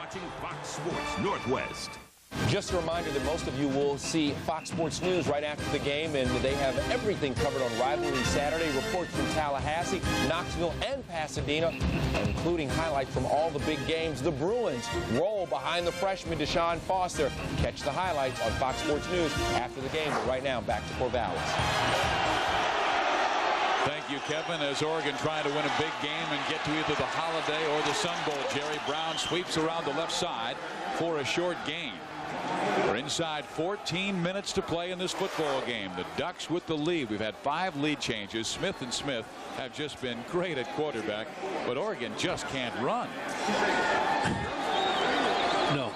watching Fox Sports Northwest. Just a reminder that most of you will see Fox Sports News right after the game, and they have everything covered on Rivalry Saturday. Reports from Tallahassee, Knoxville, and Pasadena, including highlights from all the big games. The Bruins roll behind the freshman Deshaun Foster. Catch the highlights on Fox Sports News after the game. But right now, back to Corvallis. Thank you, Kevin. As Oregon trying to win a big game and get to either the Holiday or the Sun Bowl, Jerry Brown sweeps around the left side for a short gain. We're inside 14 minutes to play in this football game. The Ducks with the lead. We've had 5 lead changes. Smith and Smith have just been great at quarterback, but Oregon just can't run. No.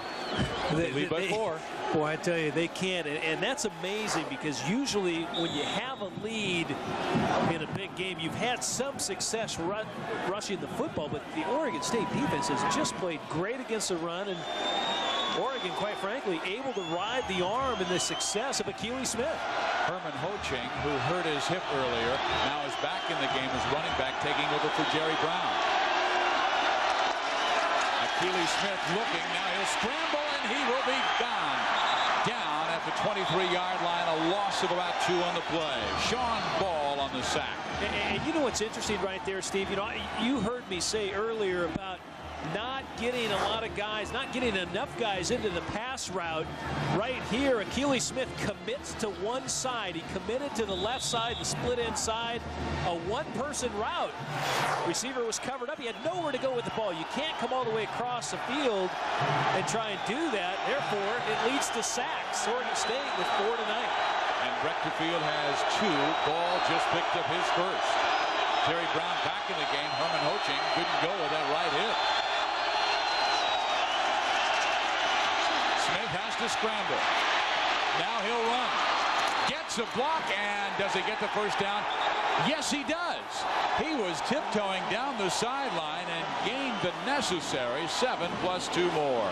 They lead by 4. Boy, I tell you, they can't. And that's amazing, because usually when you have a lead in a big game, you've had some success rushing the football, but the Oregon State defense has just played great against the run, and Oregon, quite frankly, able to ride the arm and the success of Akili Smith. Herman Ho-Ching, who hurt his hip earlier, now is back in the game as running back, taking over for Jerry Brown. Akili Smith looking, now he'll scramble, and he will be gone. Down at the 23-yard line, a loss of about 2 on the play. Sean Ball on the sack. And you know what's interesting right there, Steve? You know, you heard me say earlier about not getting a lot of guys, not getting enough guys into the pass route. Right here, Akili Smith commits to one side. He committed to the left side, the split inside, a one-person route. Receiver was covered up. He had nowhere to go with the ball. You can't come all the way across the field and try and do that. Therefore, it leads to sacks. Oregon State with 4 tonight. And Rectorfield has 2. Ball just picked up his first. Jerry Brown back in the game. Herman Ho-Ching couldn't go with that right hip. Smith has to scramble. Now he'll run. Gets a block, and does he get the first down? Yes, he does. He was tiptoeing down the sideline and gained the necessary 7 plus 2 more.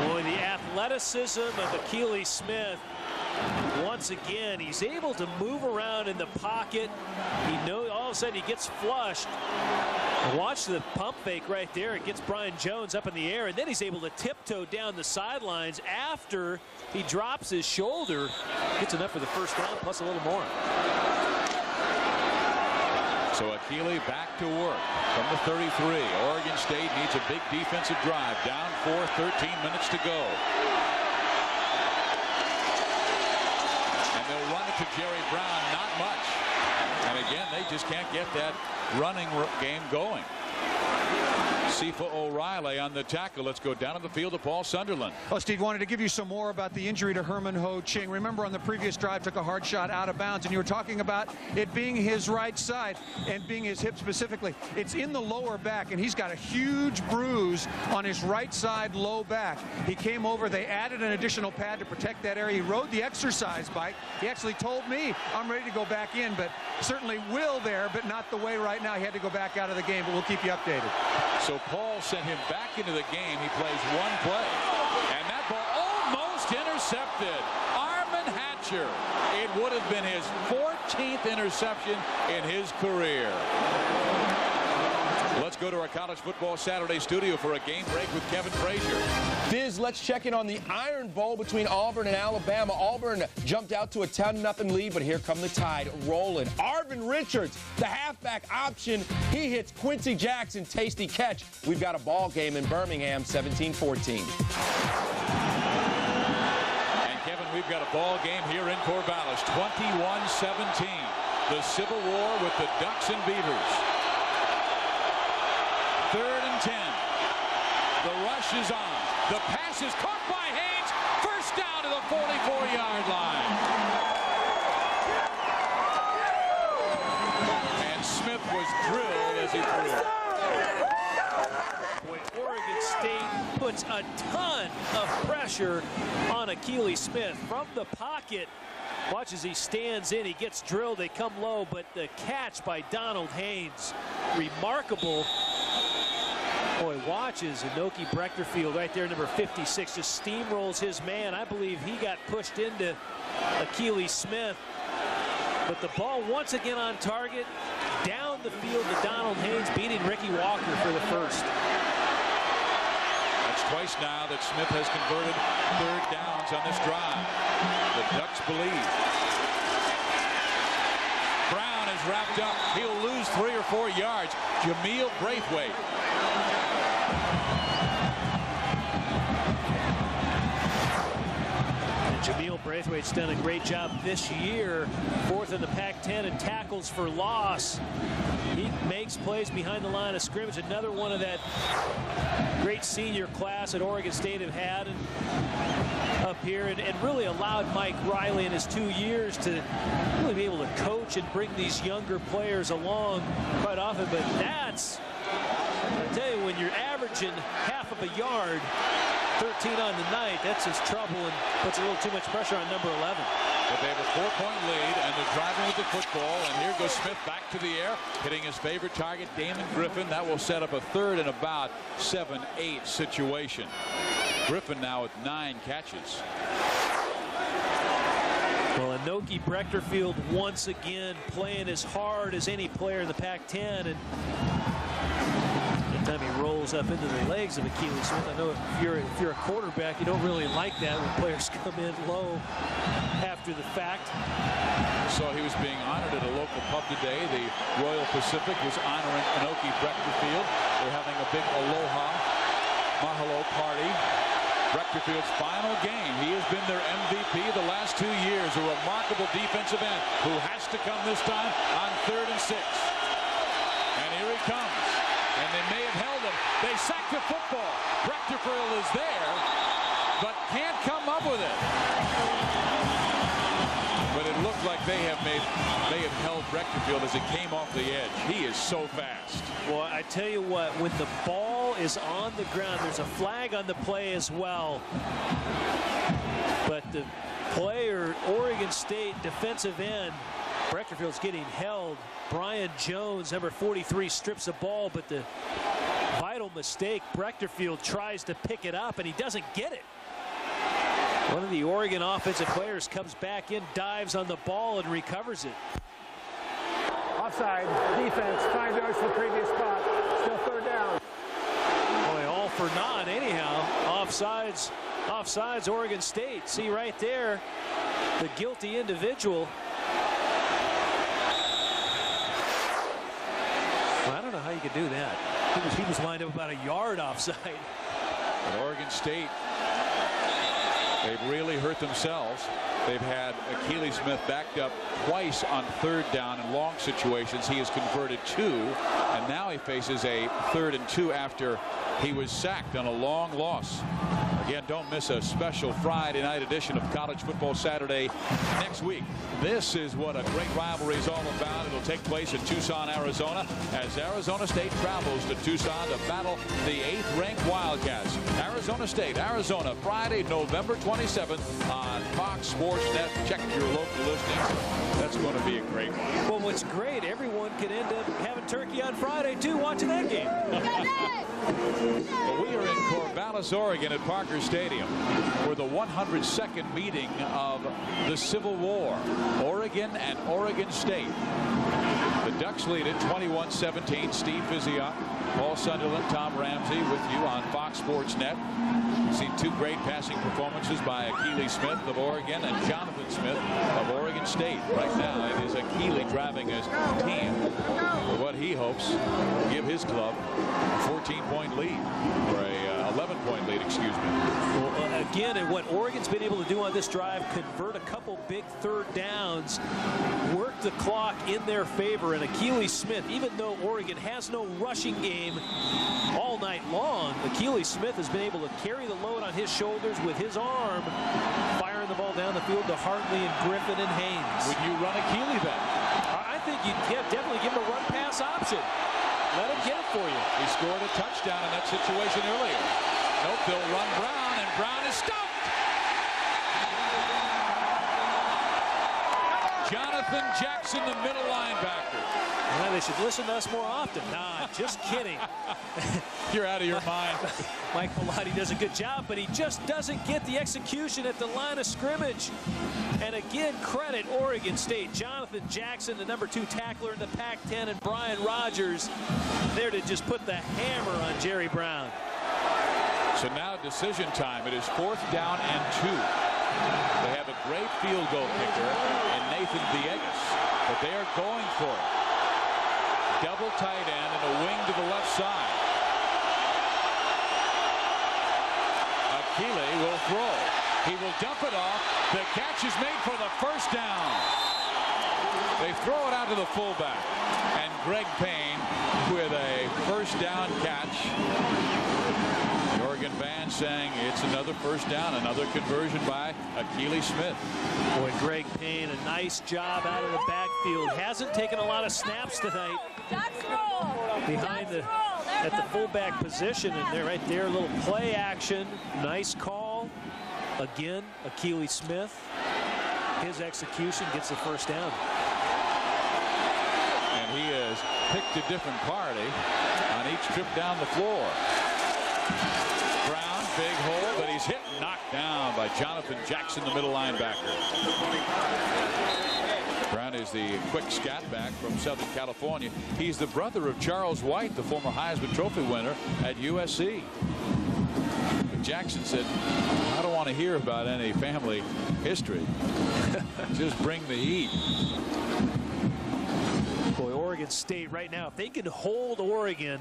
Boy, the athleticism of Akili Smith. Once again, he's able to move around in the pocket. He knows all of a sudden he gets flushed. Watch the pump fake right there. It gets Brian Jones up in the air, and then he's able to tiptoe down the sidelines after he drops his shoulder. Gets enough for the first down, plus a little more. So Akili back to work from the 33. Oregon State needs a big defensive drive. Down 4, 13 minutes to go. They'll run it to Jerry Brown, not much. And again, they just can't get that running game going. Sifa O'Reilly on the tackle. Let's go down to the field to Paul Sunderland. Well, Steve, wanted to give you some more about the injury to Herman Ho-Ching. Remember, on the previous drive, took a hard shot out of bounds, and you were talking about it being his right side and being his hip specifically. It's in the lower back, and he's got a huge bruise on his right side low back. He came over. They added an additional pad to protect that area. He rode the exercise bike. He actually told me, I'm ready to go back in, but certainly will there, but not the way right now. He had to go back out of the game, but we'll keep you updated. So Paul sent him back into the game. He plays one play. And that ball almost intercepted. Armin Hatcher. It would have been his 14th interception in his career. Let's go to our College Football Saturday studio for a game break with Kevin Frazier. Biz, let's check in on the Iron Bowl between Auburn and Alabama. Auburn jumped out to a 10-0 lead, but here come the Tide rolling. Arvin Richards, the halfback option, he hits Quincy Jackson, tasty catch. We've got a ball game in Birmingham, 17-14. And Kevin, we've got a ball game here in Corvallis, 21-17. The Civil War with the Ducks and Beavers. 3rd and 10. The rush is on. The pass is caught by Haynes. First down to the 44-yard line. And Smith was drilled as he threw. Boy, Oregon State puts a ton of pressure on Akili Smith from the pocket. Watch as he stands in. He gets drilled. They come low, but the catch by Donald Haynes, remarkable. Boy, watches Inoki Brechterfield right there, number 56, just steamrolls his man. I believe he got pushed into Akili Smith. But the ball once again on target, down the field to Donald Haynes, beating Ricky Walker for the first. A It's twice now that Smith has converted third downs on this drive. The Ducks believe. Brown is wrapped up. He'll lose 3 or 4 yards. Jameel Braithwaite. Jameel Braithwaite's done a great job this year, 4th in the Pac-10 in tackles for loss. He makes plays behind the line of scrimmage. Another one of that great senior class that Oregon State have had up here, and really allowed Mike Riley in his 2 years to really be able to coach and bring these younger players along quite often. But that's, I tell you, when you're averaging half of a yard, 13 on the night, that's his trouble and puts a little too much pressure on number 11. But they have a 4-point lead, and they're driving with the football. And here goes Smith back to the air, hitting his favorite target, Damon Griffin. That will set up a 3rd and about 7-8 situation. Griffin now with 9 catches. Well, Anoki Brechterfield once again playing as hard as any player in the Pac-10, and time he rolls up into the legs of Akili Smith. I know if you're a quarterback, you don't really like that when players come in low after the fact. So he was being honored at a local pub today. The Royal Pacific was honoring Anoki Brechterfield. They're having a big aloha mahalo party. Brechterfield's final game. He has been their MVP the last 2 years. A remarkable defensive end who has to come this time on 3rd and 6. And here he comes. And they may have held him. They sacked the football. Brechterfield is there, but can't come up with it. But it looked like they have held Brechterfield as it came off the edge. He is so fast. Well, I tell you what, when the ball is on the ground, there's a flag on the play as well. But the player, Oregon State defensive end, Brechterfield's getting held. Brian Jones, number 43, strips the ball, but the vital mistake, Brechterfield tries to pick it up, and he doesn't get it. One of the Oregon offensive players comes back in, dives on the ball, and recovers it. Offside, defense, 5 yards from the previous spot. Still 3rd down. Boy, all for naught anyhow. Offsides, Oregon State. See right there, the guilty individual. I don't know how you could do that. He was lined up about a yard offside. And Oregon State, they've really hurt themselves. They've had Akili Smith backed up twice on 3rd down in long situations. He has converted 2, and now he faces a 3rd and 2 after he was sacked on a long loss. Again, don't miss a special Friday night edition of College Football Saturday next week. This is what a great rivalry is all about. It'll take place in Tucson, Arizona, as Arizona State travels to Tucson to battle the 8th-ranked Wildcats. Arizona State, Arizona, Friday, November 27th on Fox Sports Net. Check your local listings. That's going to be a great one. Well, what's great, everyone could end up having turkey on Friday, too, watching that game. Well, we are in Corvallis, Oregon at Parker Stadium for the 102nd meeting of the Civil War. Oregon and Oregon State. The Ducks lead it 21-17. Steve Physiot, Paul Sunderland, Tom Ramsey with you on Fox Sports Net. We've seen 2 great passing performances by Akili Smith of Oregon and Jonathan Smith of Oregon State. Right now it is Akili driving his team for what he hopes will give his club a 14-point lead, or a 11-point lead, excuse me. Well, again, and what Oregon's been able to do on this drive, convert a couple big 3rd downs, work the clock in their favor. And Akili Smith, even though Oregon has no rushing game all night long, Akili Smith has been able to carry the load on his shoulders with his arm, firing the ball down the field to Hartley and Griffin and Haynes. Would you run Akili then? I think you'd definitely give him a run-pass option. Let him get it for you. He scored a touchdown in that situation earlier. Nope, they'll run Brown, and Brown is stumped. Jonathan Jackson, the middle linebacker. Well, they should listen to us more often. Nah, just kidding. You're out of your mind. Mike Bellotti does a good job, but he just doesn't get the execution at the line of scrimmage. And again, credit Oregon State. Jonathan Jackson, the number 2 tackler in the Pac-10, and Brian Rogers there to just put the hammer on Jerry Brown. So now decision time. It is 4th down and 2. They have a great field goal kicker in Nathan Villegas, but they are going for it. Double tight end and a wing to the left side. Akili will throw. He will dump it off. The catch is made for the first down. They throw it out to the fullback. And Greg Payne with a first down catch. The Oregon fans saying it's another first down, another conversion by Akili Smith. Boy, Greg Payne, a nice job out of the backfield. Hasn't taken a lot of snaps tonight. Behind the at the fullback position, and they're right there, a little play action. Nice call. Again, Akili Smith. His execution gets the first down. And he has picked a different party on each trip down the floor. Brown, big hole, but he's hit and knocked down by Jonathan Jackson, the middle linebacker. Brown is the quick scat back from Southern California. He's the brother of Charles White, the former Heisman Trophy winner at USC. But Jackson said, I don't want to hear about any family history. Just bring the heat. Boy, Oregon State right now, if they can hold Oregon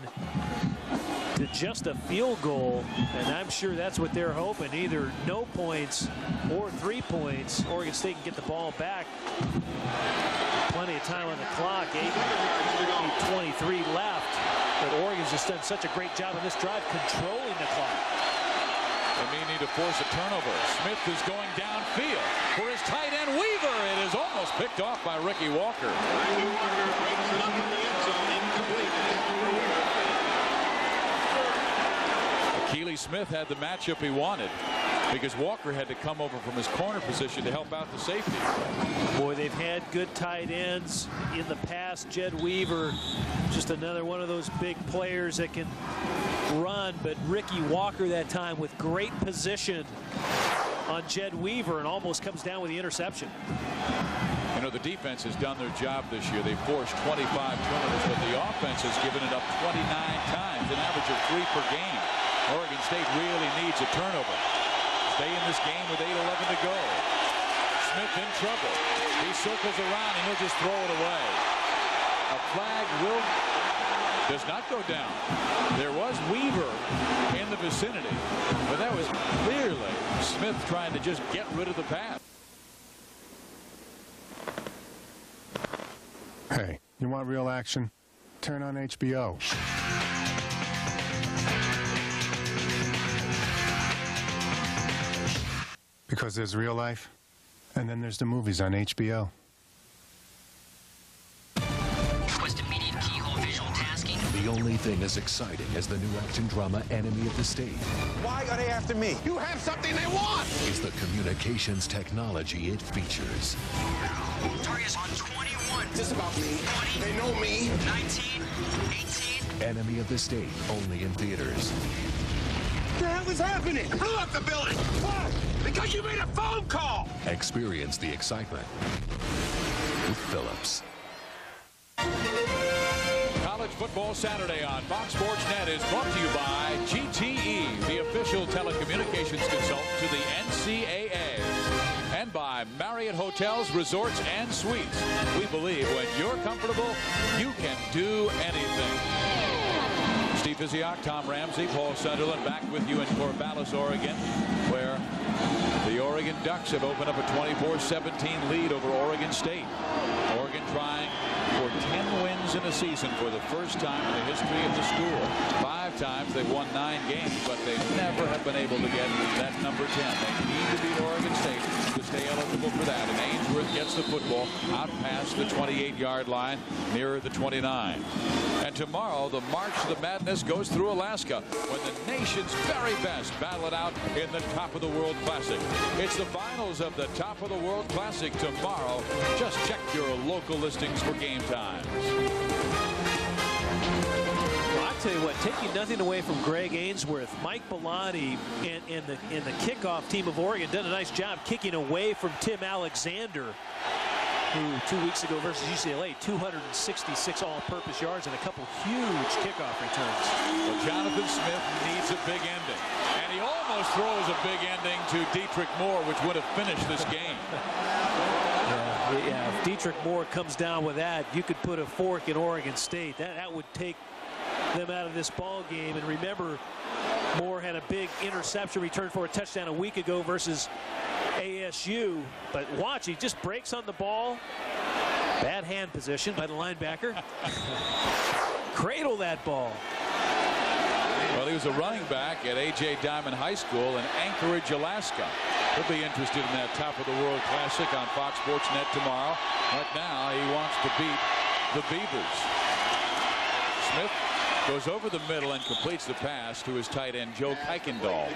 to just a field goal, and I'm sure that's what they're hoping, either no points or 3 points, Oregon State can get the ball back. Plenty of time on the clock, 8:23 left, but Oregon's just done such a great job on this drive controlling the clock. They may need to force a turnover. Smith is going downfield for his tight end Weaver. It is almost picked off by Ricky Walker. Akili Smith had the matchup he wanted because Walker had to come over from his corner position to help out the safety. Boy, they've had good tight ends in the past. Jed Weaver, just another one of those big players that can run, but Ricky Walker that time with great position on Jed Weaver and almost comes down with the interception. You know, the defense has done their job this year. They've forced 25 turnovers, but the offense has given it up 29 times, an average of 3 per game. Oregon State really needs a turnover. Stay in this game with 8:11 to go. Smith in trouble. He circles around and he'll just throw it away. A flag does not go down. There was Weaver in the vicinity, but that was clearly Smith trying to just get rid of the pass. Hey, you want real action? Turn on HBO. Because there's real life, and then there's the movies on HBO. Request immediate keyhole visual tasking. The only thing as exciting as the new action drama Enemy of the State Why are they after me? You have something they want! is the communications technology it features. Target's on 21. This about me. 20. They know me. 19. 18. Enemy of the State, only in theaters. What the hell is happening? Blew up the building! Why? Because you made a phone call! Experience the excitement with Phillips. College Football Saturday on Fox Sports Net is brought to you by GTE, the official telecommunications consultant to the NCAA, and by Marriott Hotels, Resorts, and Suites. We believe when you're comfortable, you can do anything. Steve Visiak, Tom Ramsey, Paul Sunderland back with you in Corvallis, Oregon, where the Oregon Ducks have opened up a 24-17 lead over Oregon State. Oregon trying for 10 wins in a season for the first time in the history of the school. 5 times they've won 9 games, but they never have been able to get that number 10. They need to beat Oregon State to stay eligible for that. And Ainsworth gets the football out past the 28-yard line, nearer the 29. And tomorrow, the March to the Madness goes through Alaska when the nation's very best battle it out in the Top of the World Classic. It's the finals of the Top of the World Classic tomorrow. Just check your local listings for game times. Well, I'll tell you what, taking nothing away from Greg Ainsworth, Mike Bellani and the kickoff team of Oregon done a nice job kicking away from Tim Alexander, who 2 weeks ago versus UCLA, 266 all-purpose yards and a couple huge kickoff returns. Well, Jonathan Smith needs a big ending, and throws a big ending to Dietrich Moore, which would have finished this game. Yeah, if Dietrich Moore comes down with that, you could put a fork in Oregon State. That would take them out of this ball game. And remember, Moore had a big interception return for a touchdown a week ago versus ASU. But watch, he just breaks on the ball. Bad hand position by the linebacker. Cradle that ball. Well, he was a running back at A.J. Diamond High School in Anchorage, Alaska. He'll be interested in that Top of the World Classic on Fox Sports Net tomorrow. Right now, he wants to beat the Beavers. Smith goes over the middle and completes the pass to his tight end, Joe Kuykendall.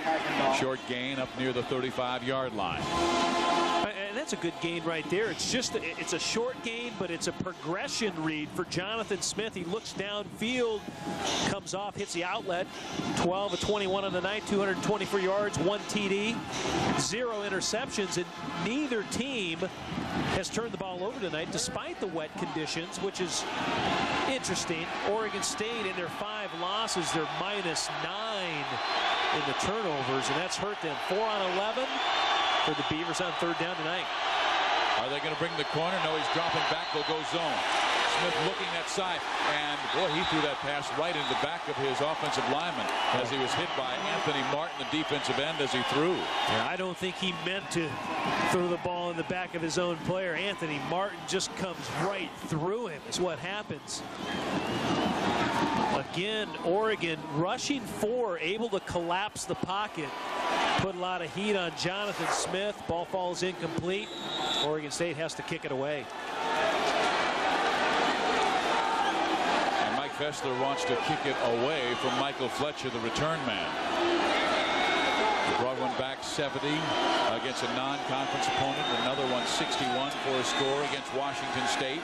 Short gain up near the 35-yard line. And that's a good gain right there. It's a short gain, but it's a progression read for Jonathan Smith. He looks downfield, comes off, hits the outlet. 12 of 21 on the night, 224 yards, 1 TD, 0 interceptions, and neither team has turned the ball over tonight despite the wet conditions, which is interesting. Oregon State, in their 5 losses, they're -9 in the turnovers, and that's hurt them. 4 on 11 for the Beavers on 3rd down tonight. Are they going to bring the corner? No, he's dropping back. They'll go zone. Smith looking that side, and boy, he threw that pass right into the back of his offensive lineman as he was hit by Anthony Martin, the defensive end, as he threw. Yeah, I don't think he meant to throw the ball in the back of his own player. Anthony Martin just comes right through him is what happens. Again, Oregon rushing 4, able to collapse the pocket. Put a lot of heat on Jonathan Smith. Ball falls incomplete. Oregon State has to kick it away. And Mike Fessler wants to kick it away from Michael Fletcher, the return man. He brought one back 70 against a non-conference opponent. Another one 61 for a score against Washington State.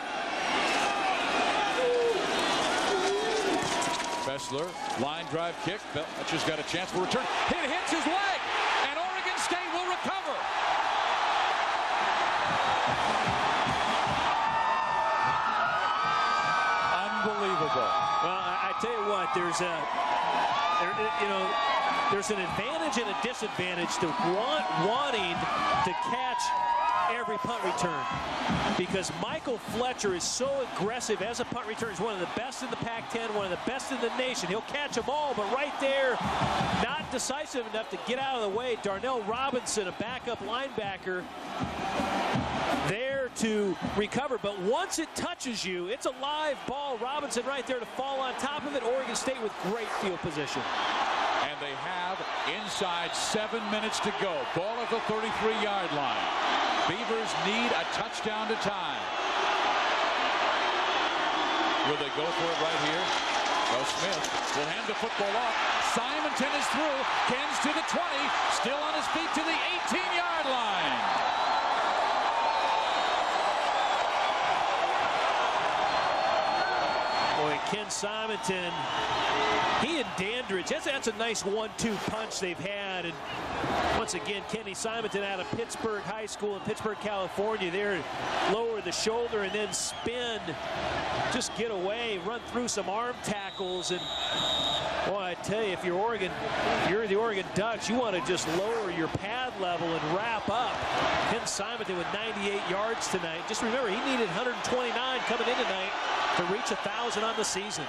Fessler, line drive kick. Fletcher's got a chance for return. It hits his leg, and Oregon State will recover. Unbelievable. Well, I tell you what, there's an advantage and a disadvantage to wanting to catch every punt return, because Michael Fletcher is so aggressive as a punt returner. He's one of the best in the Pac-10, one of the best in the nation. He'll catch them all, but right there, not decisive enough to get out of the way. Darnell Robinson, a backup linebacker, there to recover, but once it touches you, it's a live ball. Robinson right there to fall on top of it. Oregon State with great field position. And they have inside 7 minutes to go. Ball at the 33-yard line. Beavers need a touchdown to tie. Will they go for it right here? Well, Smith will hand the football off. Simonton is through. Kens to the 20. Still on his feet to the 18-yard line. Boy, Ken Simonton, he and Dandridge, that's a nice 1-2 punch they've had. And once again, Kenny Simonton out of Pittsburgh High School in Pittsburgh, California. There, lower the shoulder and then spin, just get away, run through some arm tackles. And boy, I tell you, if you're the Oregon Ducks, you want to just lower your pad level and wrap up. Ken Simonton with 98 yards tonight. Just remember, he needed 129 coming in tonight to reach 1,000 on the season.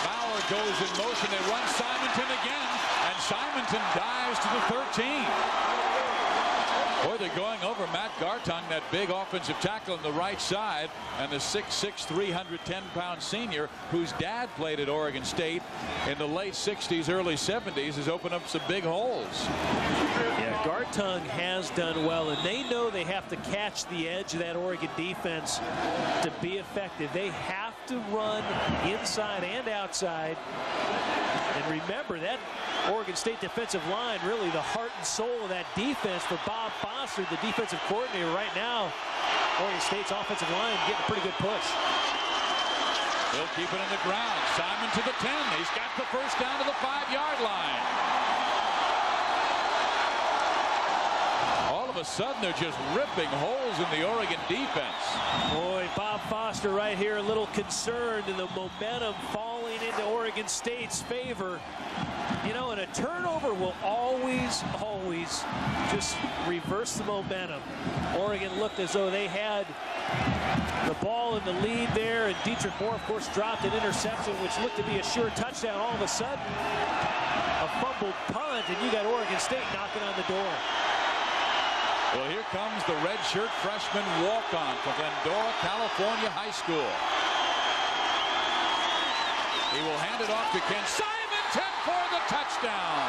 Bauer goes in motion. They run Simonton again, and Simonton dives to the 13. Boy, they're going over Matt Gartung, that big offensive tackle on the right side, and the 6'6", 310-pound senior, whose dad played at Oregon State in the late 60s, early 70s, has opened up some big holes. Yeah, Gartung has done well, and they know they have to catch the edge of that Oregon defense to be effective. They have to run inside and outside. And remember, that Oregon State defensive line, really the heart and soul of that defense for Bob Foster, the defensive coordinator right now. Oregon State's offensive line getting a pretty good push. They'll keep it on the ground. Simon to the 10. He's got the first down to the 5-yard line. All of a sudden, they're just ripping holes in the Oregon defense. Boy, Bob Foster right here a little concerned, and the momentum falling into Oregon State's favor. You know, and a turnover will always just reverse the momentum. Oregon looked as though they had the ball in the lead there, and Dietrich Moore, of course, dropped an interception, which looked to be a sure touchdown. All of a sudden, a fumbled punt, and you got Oregon State knocking on the door. Well, here comes the redshirt freshman walk-on from Glendora, California High School. He will hand it off to Ken Simonton for the touchdown.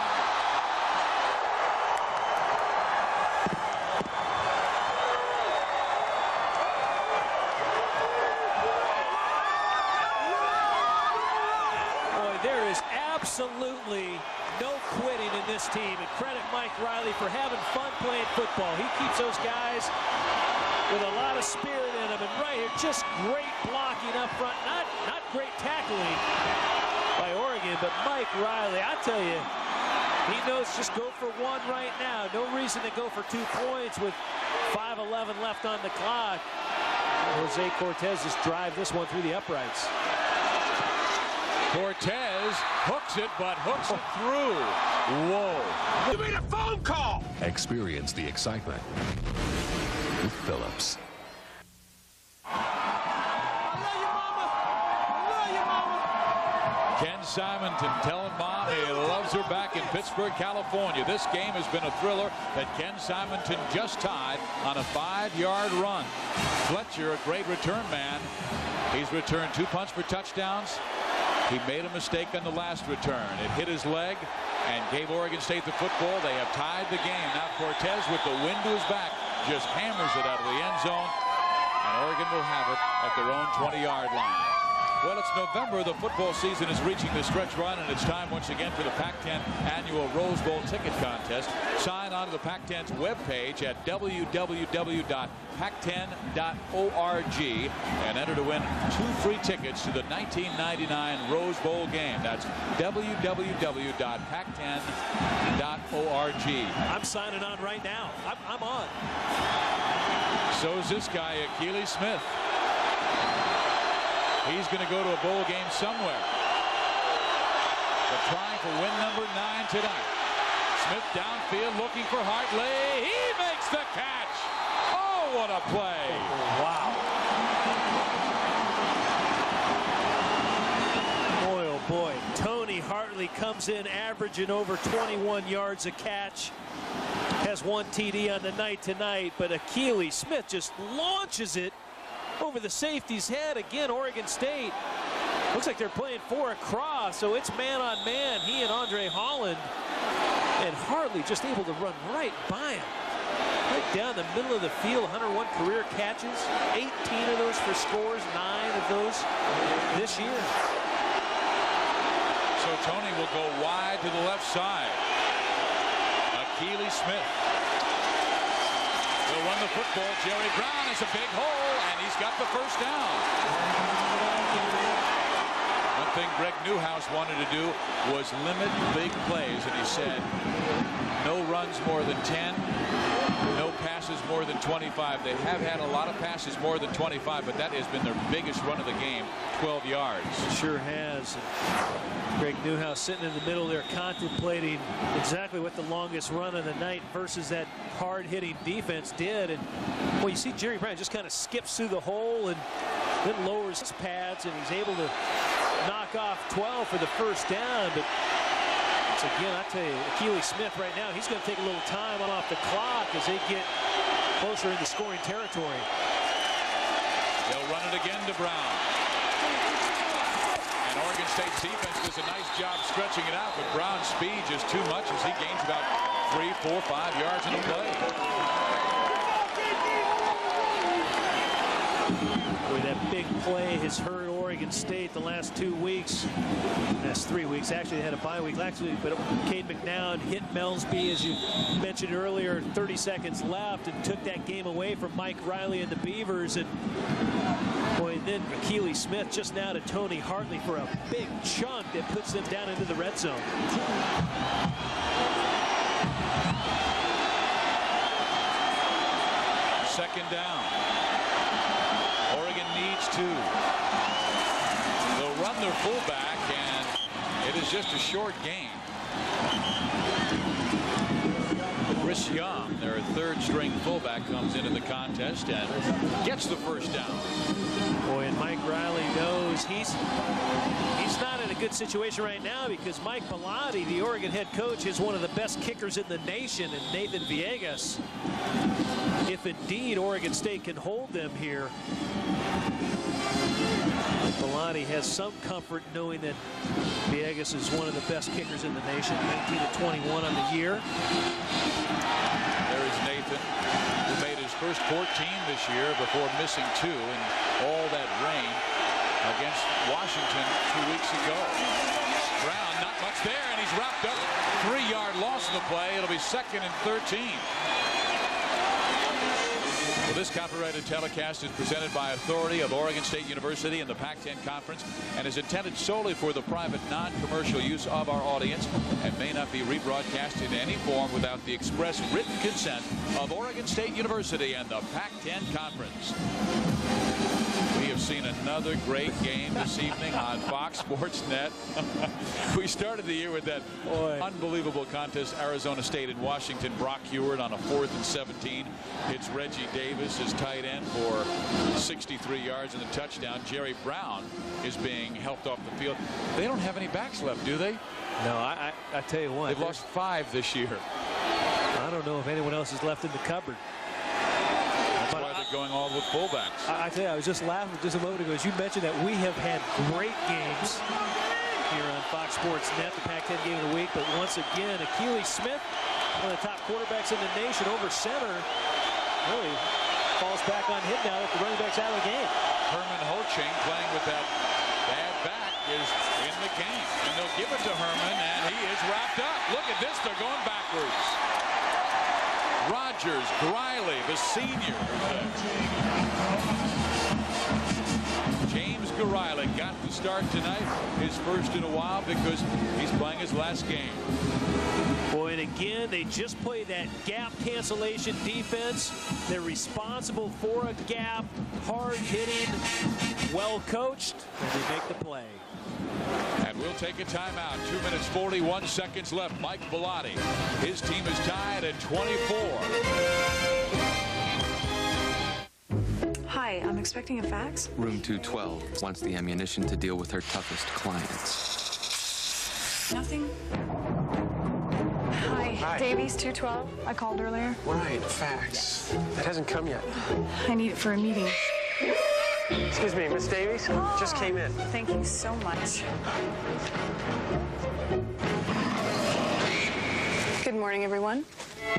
There is absolutely no quitting in this team, and credit Mike Riley for having fun playing football. He keeps those guys with a lot of spirit in them, and right here, just great blocking up front. Not great tackling by Oregon, but Mike Riley, I tell you, he knows just go for one right now. No reason to go for 2 points with 5:11 left on the clock. Jose Cortez just drive this one through the uprights. Cortez hooks it, but hooks it through. Whoa. You made a phone call! Experience the excitement with Phillips. Ken Simonton telling Mom he loves her back in Pittsburgh, California. This game has been a thriller that Ken Simonton just tied on a 5-yard run. Fletcher, a great return man. He's returned 2 punts for touchdowns. He made a mistake on the last return. It hit his leg and gave Oregon State the football. They have tied the game. Now Cortez, with the wind to his back, just hammers it out of the end zone. And Oregon will have it at their own 20-yard line. Well, it's November. The football season is reaching the stretch run, and it's time once again for the Pac-10 annual Rose Bowl ticket contest. Sign on to the Pac-10's webpage at www.pac10.org and enter to win 2 free tickets to the 1999 Rose Bowl game. That's www.pac10.org. I'm signing on right now. I'm on. So is this guy, Akili Smith. He's going to go to a bowl game somewhere. But trying for win number 9 tonight. Smith downfield looking for Hartley. He makes the catch. Oh, what a play. Wow. Boy, oh boy. Tony Hartley comes in averaging over 21 yards a catch. Has 1 TD on the night tonight, but Akili Smith just launches it over the safety's head. Again, Oregon State looks like they're playing 4 across, so it's man on man. He and Andre Holland, and Hartley just able to run right by him, right down the middle of the field. 101 career catches, 18 of those for scores, 9 of those this year. So Tony will go wide to the left side. Akili Smith will run the football. Jerry Brown has a big hole, and he's got the first down. One thing Greg Newhouse wanted to do was limit big plays, and he said no runs more than 10, no passes more than 25. They have had a lot of passes more than 25, but that has been their biggest run of the game, 12 yards. Sure has. Greg Newhouse sitting in the middle there contemplating exactly what the longest run of the night versus that hard-hitting defense did. And well, you see Jerry Brown just kind of skips through the hole and then lowers his pads, and he's able to knock off 12 for the first down. But once again, I tell you, Akili Smith right now, he's going to take a little time off the clock as they get closer into scoring territory. They'll run it again to Brown. And Oregon State's defense does a nice job stretching it out, but Brown's speed just too much as he gains about 3, 4, 5 yards in the play. Boy, that big play has hurt Oregon State the last 2 weeks. Last 3 weeks. Actually, they had a bye week last week, but Cade McNown hit Melsby, as you mentioned earlier, 30 seconds left, and took that game away from Mike Riley and the Beavers. And boy, then Akili Smith just now to Tony Hartley for a big chunk that puts them down into the red zone. Second down. Oregon needs 2. They'll run their fullback, and it is just a short gain. Chris Young, their third-string fullback, comes into the contest and gets the first down. Boy, and Mike Riley knows he's not in a good situation right now because Mike Bellotti, the Oregon head coach, is one of the best kickers in the nation, and Nathan Villegas, if indeed Oregon State can hold them here, Bellotti has some comfort knowing that Villegas is one of the best kickers in the nation. 19-21 on the year. There is Nathan, who made his first 14 this year before missing 2 in all that rain against Washington 2 weeks ago. Brown, not much there, and he's wrapped up. 3-yard loss of the play. It'll be 2nd and 13. Well, this copyrighted telecast is presented by authority of Oregon State University and the Pac-10 Conference and is intended solely for the private, non-commercial use of our audience and may not be rebroadcast in any form without the express written consent of Oregon State University and the Pac-10 Conference. We have seen another great game this evening on Fox Sports Net. We started the year with that unbelievable contest, Arizona State and Washington. Brock Heward on a 4th and 17 hits Reggie Davis, his tight end, for 63 yards and a touchdown. Jerry Brown is being helped off the field. They don't have any backs left, do they? No, I tell you what. They've lost 5 this year. I don't know if anyone else is left in the cupboard. That's why they're going all with fullbacks. I tell you, I was just laughing just a moment ago as you mentioned that we have had great games here on Fox Sports Net, the Pac-10 game of the week. But once again, Achilles Smith, one of the top quarterbacks in the nation, over center, really falls back on him now that the running back's out of the game. Herman Hoching, playing with that bad back, is in the game. And they'll give it to Herman, and he is wrapped up. Look at this. They're going backwards. Rogers, Griley, the senior. James Griley got the start tonight, his first in a while, because he's playing his last game. Boy, and again, they just play that gap cancellation defense. They're responsible for a gap, hard hitting, well coached, and they make the play. And we'll take a timeout. 2 minutes, 41 seconds left. Mike Bellotti, his team is tied at 24. Hi, I'm expecting a fax. Room 212 wants the ammunition to deal with her toughest clients. Nothing. Hi, Davies 212. I called earlier. Right, fax. It hasn't come yet. I need it for a meeting. Excuse me, Miss Davies? Just came in. Thank you so much. Good morning, everyone.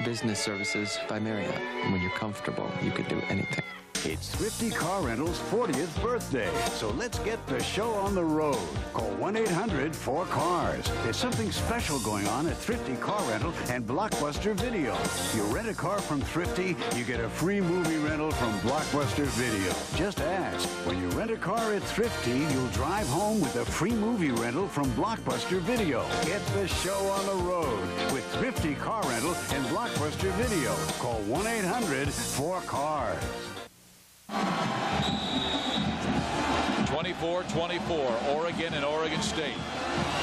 Business services by Marriott. When you're comfortable, you could do anything. It's Thrifty Car Rental's 40th birthday, so let's get the show on the road. Call 1-800-4CARS. There's something special going on at Thrifty Car Rental and Blockbuster Video. You rent a car from Thrifty, you get a free movie rental from Blockbuster Video. Just ask. When you rent a car at Thrifty, you'll drive home with a free movie rental from Blockbuster Video. Get the show on the road with Thrifty Car Rental and Blockbuster Video. Call 1-800-4CARS. 24-24, Oregon and Oregon State.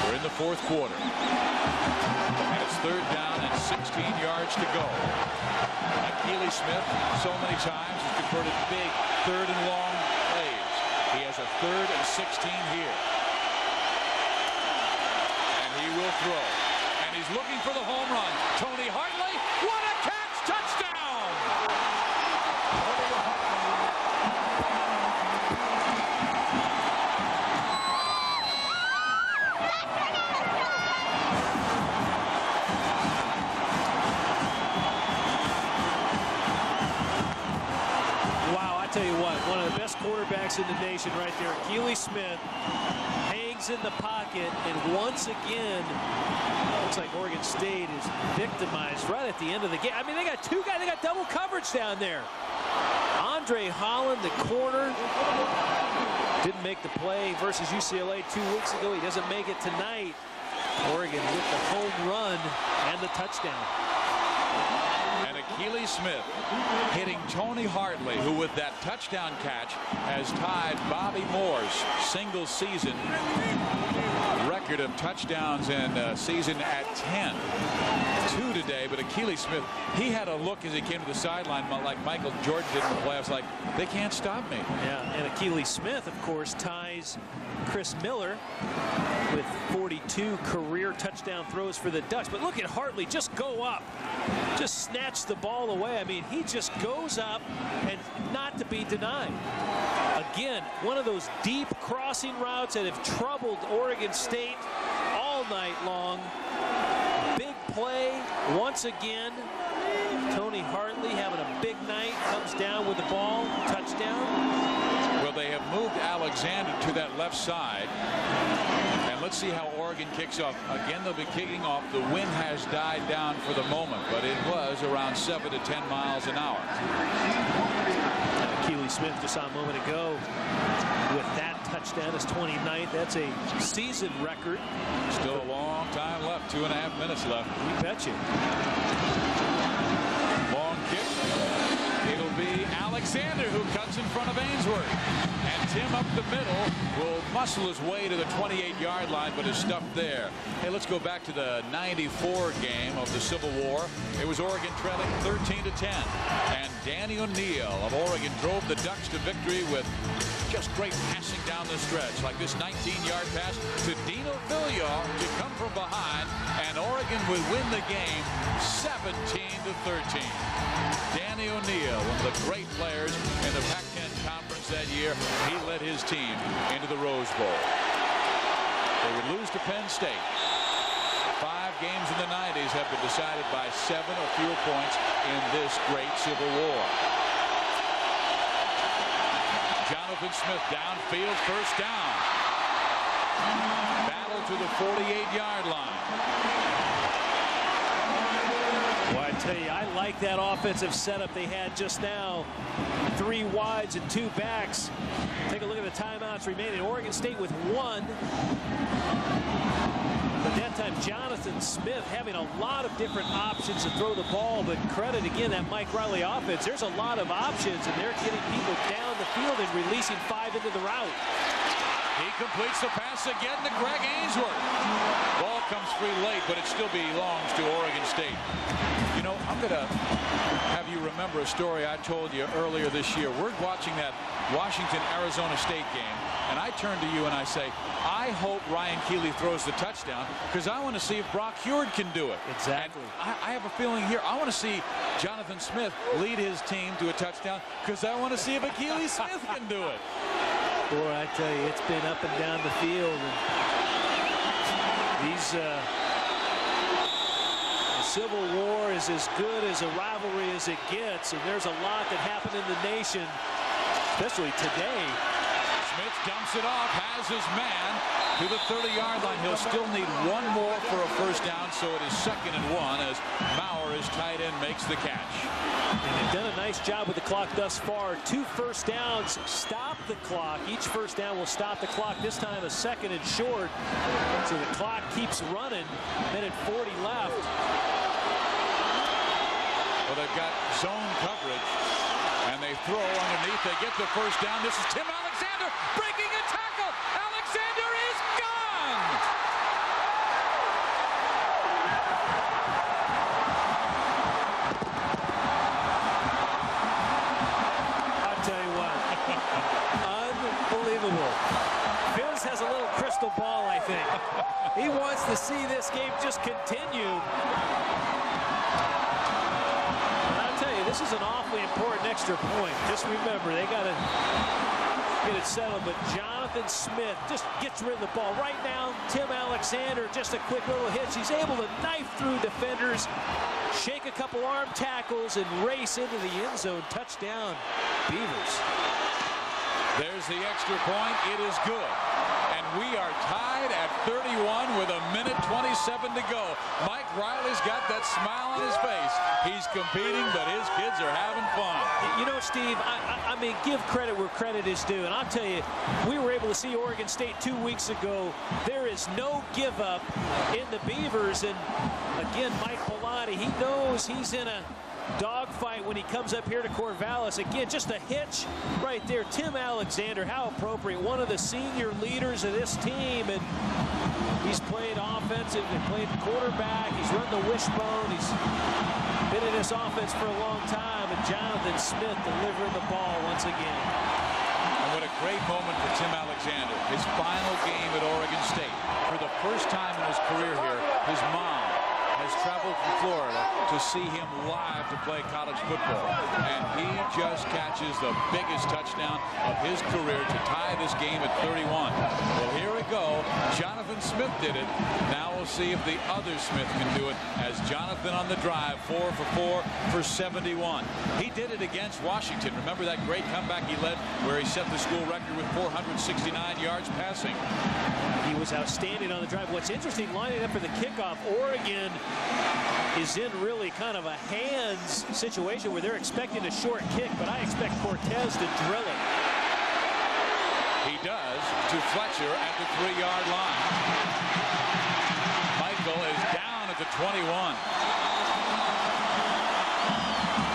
We're in the 4th quarter. And it's 3rd down and 16 yards to go. Achilles Smith, so many times, has converted big 3rd and long plays. He has a 3rd and 16 here. And he will throw. And he's looking for the home run. Tony Hartley, what a catch! Touchdown! Tell you what, one of the best quarterbacks in the nation right there. Achilles Smith hangs in the pocket, and once again, looks like Oregon State is victimized right at the end of the game. I mean, they got 2 guys, they got double coverage down there. Andre Holland, the corner, didn't make the play versus UCLA 2 weeks ago. He doesn't make it tonight. Oregon with the home run and the touchdown. And Achilles Smith hitting Tony Hartley, who with that touchdown catch has tied Bobby Moore's single season record of touchdowns in season at 10. 2 today, but Akili Smith, he had a look as he came to the sideline like Michael Jordan did in the playoffs, like, they can't stop me. Yeah, and Akili Smith, of course, ties Chris Miller with 42 career touchdown throws for the Ducks. But look at Hartley just go up, just snatch the ball away. I mean, he just goes up and not to be denied. Again, one of those deep crossing routes that have troubled Oregon State all night long. Big play once again. Tony Hartley having a big night, comes down with the ball, touchdown. Well, they have moved Alexander to that left side. And let's see how Oregon kicks off. Again, they'll be kicking off. The wind has died down for the moment, but it was around 7 to 10 miles an hour. Akili Smith just saw a moment ago with that touchdown, his 29th. That's a season record. Still a long time left, 2.5 minutes left. You betcha. Long kick. It'll be Alexander who cuts in front of Ainsworth. And Tim up the middle will muscle his way to the 28-yard line, but is stuffed there. Hey, let's go back to the 94 game of the Civil War. It was Oregon trailing 13 to 10. And Danny O'Neill of Oregon drove the Ducks to victory with just great passing down the stretch, like this 19-yard pass to Dino Villar to come from behind, and Oregon would win the game 17 to 13. Danny O'Neill, one of the great players in the Pac-10 conference that year, he led his team into the Rose Bowl. They would lose to Penn State. 5 games in the 90s have been decided by 7 or fewer points in this great Civil War. Jonathan Smith downfield, first down. Battle to the 48-yard line. Well, I tell you, I like that offensive setup they had just now. 3 wides and 2 backs. Take a look at the timeouts remaining. Oregon State with 1. But that time, Jonathan Smith having a lot of different options to throw the ball. But credit again that Mike Riley offense. There's a lot of options, and they're getting people down the field and releasing 5 into the route. He completes the pass again to Greg Ainsworth. Ball comes free late, but it still belongs to Oregon State. You know, I'm going to have you remember a story I told you earlier this year. We're watching that Washington-Arizona State game, and I turn to you and I say, I hope Ryan Keeley throws the touchdown because I want to see if Brock Heward can do it. Exactly. And I have a feeling here, I want to see Jonathan Smith lead his team to a touchdown because I want to see if Akili Smith can do it. Boy, I tell you, it's been up and down the field. And these the Civil War is as good as a rivalry as it gets, and there's a lot that happened in the nation, especially today. Smith dumps it off, has his man to the 30-yard line. He'll still need 1 more for a first down, so it is 2nd and 1 as Maurer, his tight end, makes the catch. And they've done a nice job with the clock thus far. 2 first downs stop the clock. Each first down will stop the clock. This time a 2nd and short. So the clock keeps running. Minute 40 left. Well, they've got zone coverage, and they throw underneath. They get the first down. This is Tim Alexander breaking a tackle. Alexander is gone. I'll tell you what. Unbelievable. Fizz has a little crystal ball, I think. He wants to see this game just continue. This is an awfully important extra point. Just remember, they got to get it settled. But Jonathan Smith just gets rid of the ball. Right now, Tim Alexander, just a quick little hitch. He's able to knife through defenders, shake a couple arm tackles, and race into the end zone. Touchdown, Beavers. There's the extra point. It is good. And we are tied at 31 with 1:27 to go. Mike Riley's got that smile on his face. He's competing, but his kids are having fun. You know, Steve, I mean, give credit where credit is due. And I'll tell you, we were able to see Oregon State 2 weeks ago. There is no give up in the Beavers. And again, Mike Bellotti, he knows he's in a dogfight when he comes up here to Corvallis. Again, just a hitch right there. Tim Alexander, how appropriate. One of the senior leaders of this team. And He's played offensive, he played quarterback, he's run the wishbone, he's been in this offense for a long time, and Jonathan Smith delivering the ball once again. And what a great moment for Tim Alexander. His final game at Oregon State. For the first time in his career here, his mom has traveled from Florida to see him live to play college football. And he just catches the biggest touchdown of his career to tie this game at 31. Well, here we go. Jonathan Smith did it. Now we'll see if the other Smith can do it, as Jonathan on the drive, 4 for 4 for 71. He did it against Washington. Remember that great comeback he led where he set the school record with 469 yards passing? He was outstanding on the drive. What's interesting, lining up for the kickoff, Oregon is in really kind of a hands situation where they're expecting a short kick, but I expect Cortez to drill it. He does, to Fletcher at the 3-yard line. Michael is down at the 21.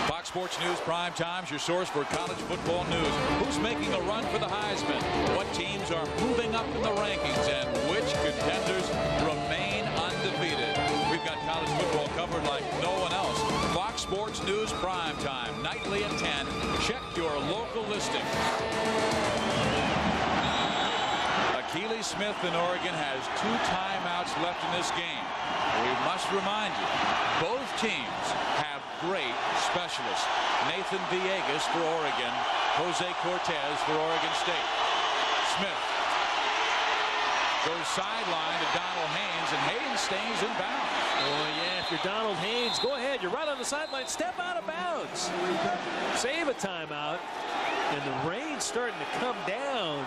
Fox Sports News Prime Time's your source for college football news. Who's making a run for the Heisman? What teams are moving up in the rankings? And which contenders remain undefeated? We've got college football covered like no one else. Fox Sports News Prime Time, nightly at 10. Check your local listing. Keely Smith in Oregon has 2 timeouts left in this game. We must remind you, both teams have great specialists. Nathan Villegas for Oregon, Jose Cortez for Oregon State. Smith goes sideline to Donald Haynes, and Haynes stays in bounds. Oh, yeah, if you're Donald Haynes, go ahead. You're right on the sideline. Step out of bounds. Save a timeout. And the rain's starting to come down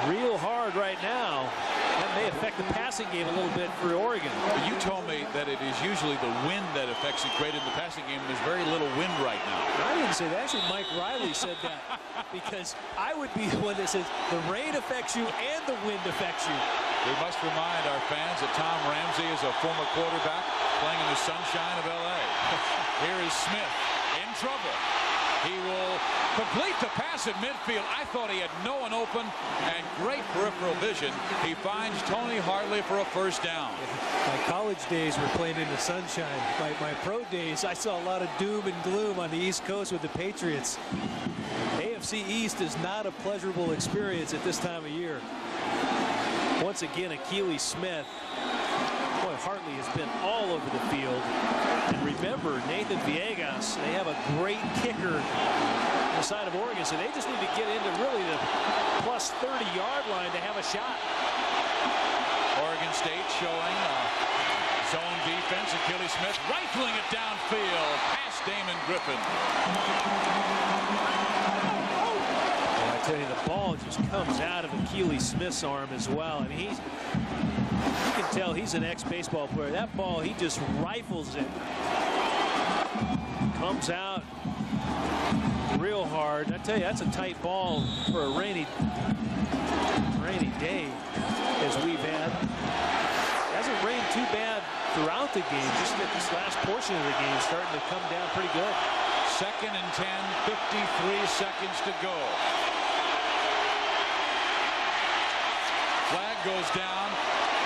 real hard right now. That may affect the passing game a little bit for Oregon. You told me that it is usually the wind that affects it great in the passing game. There's very little wind right now. I didn't say that. Actually, Mike Riley said that, because I would be the one that says the rain affects you and the wind affects you. We must remind our fans that Tom Ramsey is a former quarterback playing in the sunshine of L.A. Here is Smith in trouble. He will complete the pass at midfield. I thought he had no one open, and great peripheral vision. He finds Tony Hartley for a first down. My college days were playing in the sunshine. My pro days, I saw a lot of doom and gloom on the East Coast with the Patriots. AFC East is not a pleasurable experience at this time of year. Once again, Keely Smith. Boy, Hartley has been all over the field. And remember, Nathan Villegas, they have a great kicker on the side of Oregon, so they just need to get into really the plus 30-yard line to have a shot. Oregon State showing zone defense, and Keely Smith rifling it downfield past Damon Griffin. And I tell you, the ball just comes out of Keely Smith's arm as well. I mean, you can tell he's an ex-baseball player. That ball, he just rifles it. Comes out real hard. I tell you, that's a tight ball for a rainy day, as we've had. Hasn't rained too bad throughout the game. Just at this last portion of the game, starting to come down pretty good. 2nd and 10, 53 seconds to go. Flag goes down.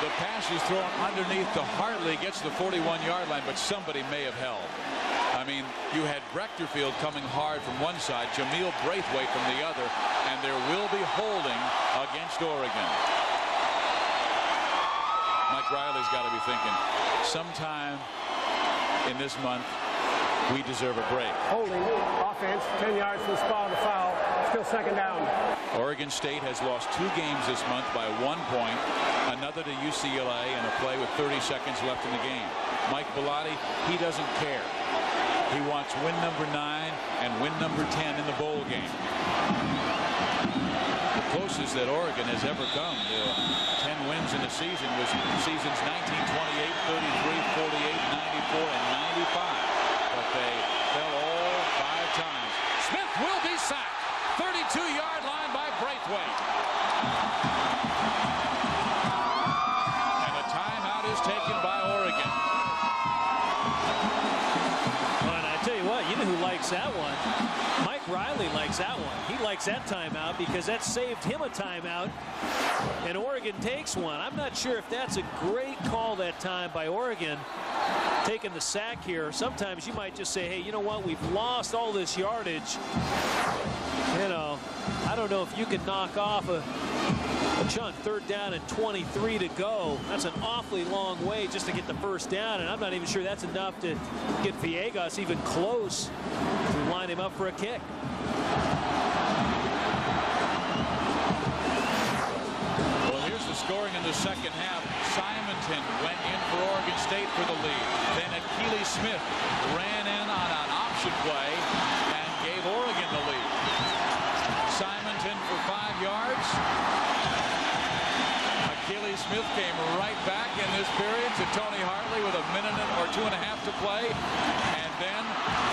The pass is thrown underneath to Hartley, gets the 41-yard line, but somebody may have held. I mean, you had Brechterfield coming hard from one side, Jameel Braithwaite from the other, and there will be holding against Oregon. Mike Riley's got to be thinking, sometime in this month, we deserve a break. Holding, offense, 10 yards from the spot of the foul, still 2nd down. Oregon State has lost 2 games this month by 1 point, another to UCLA, and a play with 30 seconds left in the game. Mike Bellotti, he doesn't care. He wants win number 9 and win number 10 in the bowl game. The closest that Oregon has ever come to 10 wins in a season was seasons 1928, 33, 48, 94, and 95. But they fell all 5 times. Smith will be sacked. 32-yard line by Braithwaite. And a timeout is taken by Oregon. Well, and I tell you what, you know who likes that one? Mike Riley likes that one. He likes that timeout because that saved him a timeout, and Oregon takes one. I'm not sure if that's a great call that time by Oregon, taking the sack here. Sometimes you might just say, hey, you know what? We've lost all this yardage. You know, I don't know if you can knock off a chunk. 3rd down and 23 to go. That's an awfully long way just to get the first down, and I'm not even sure that's enough to get Villegas even close to line him up for a kick. Well, here's the scoring in the second half. Simonton went in for Oregon State for the lead. Then Achilles Smith ran in on an option play and gave Oregon the lead. Simonton for 5 yards. Achilles Smith came right back in this period to Tony Hartley with a minute or 2.5 to play. And then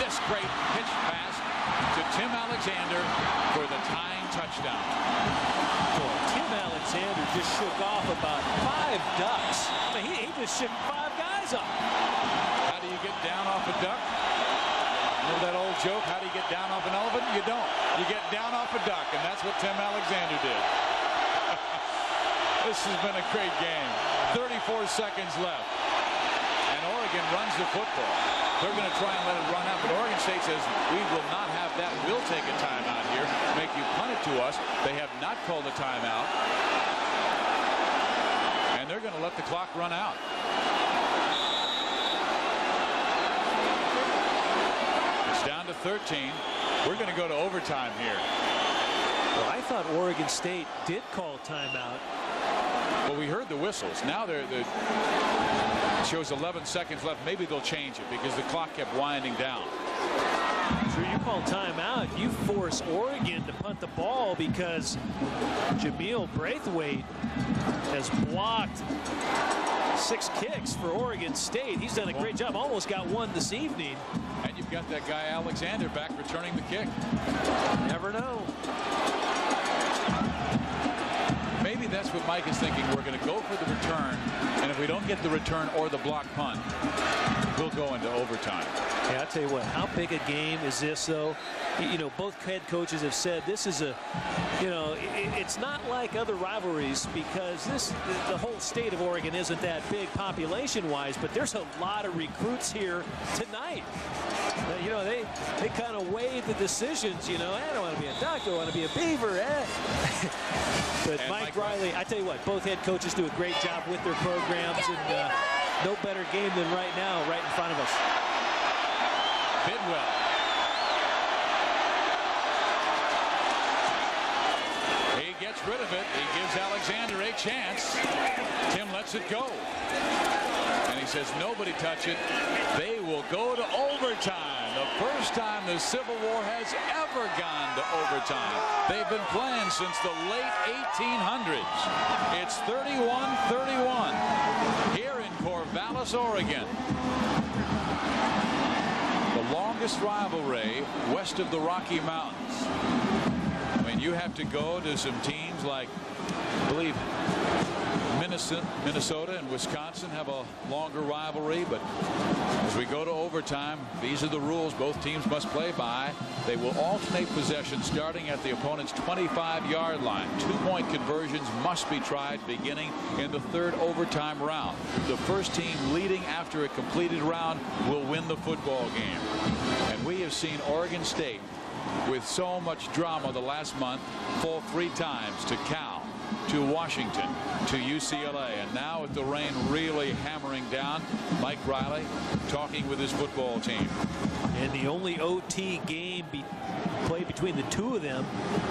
this great pitch pass to Tim Alexander for the tying touchdown. Boy, Tim Alexander just shook off about 5 ducks. I mean, he just shook 5 guys off. How do you get down off a duck? Remember that old joke? How do you get down off an elephant? You don't. You get down off a duck, and that's what Tim Alexander did. This has been a great game. 34 seconds left. And Oregon runs the football. They're going to try and let it run out, but Oregon State says, we will not have that. We'll take a timeout here, make you punt it to us. They have not called a timeout. And they're going to let the clock run out. It's down to 13. We're going to go to overtime here. Well, I thought Oregon State did call timeout. Well, we heard the whistles. Now it shows 11 seconds left. Maybe they'll change it because the clock kept winding down. Sure, you call timeout. You force Oregon to punt the ball because Jameel Braithwaite has blocked 6 kicks for Oregon State. He's done a great job. Almost got one this evening. And you've got that guy Alexander back returning the kick. Never know. Maybe that's what Mike is thinking. We're going to go for the return, and if we don't get the return or the block punt, we'll go into overtime. Yeah, I'll tell you what, how big a game is this, though? You know, both head coaches have said this is a, you know, it's not like other rivalries because the whole state of Oregon isn't that big population-wise, but there's a lot of recruits here tonight. You know, they kind of weigh the decisions, you know, I don't want to be a Duck, I want to be a Beaver. But Mike Riley, I tell you what, both head coaches do a great job with their programs, and no better game than right now, right in front of us. Bidwell. He gets rid of it. He gives Alexander a chance. Tim lets it go. And he says, nobody touch it. They will go to overtime. The first time the Civil War has ever gone to overtime. They've been playing since the late 1800s. It's 31-31 here in Corvallis, Oregon. The longest rivalry west of the Rocky Mountains. I mean, you have to go to some teams like, I believe, Minnesota and Wisconsin have a longer rivalry, but as we go to overtime, these are the rules both teams must play by. They will alternate possession starting at the opponent's 25-yard line. 2-point conversions must be tried beginning in the 3rd overtime round. The first team leading after a completed round will win the football game. And we have seen Oregon State with so much drama the last month fall 3 times to Cal, to Washington, to UCLA, and now with the rain really hammering down, Mike Riley talking with his football team. And the only OT game played between the two of them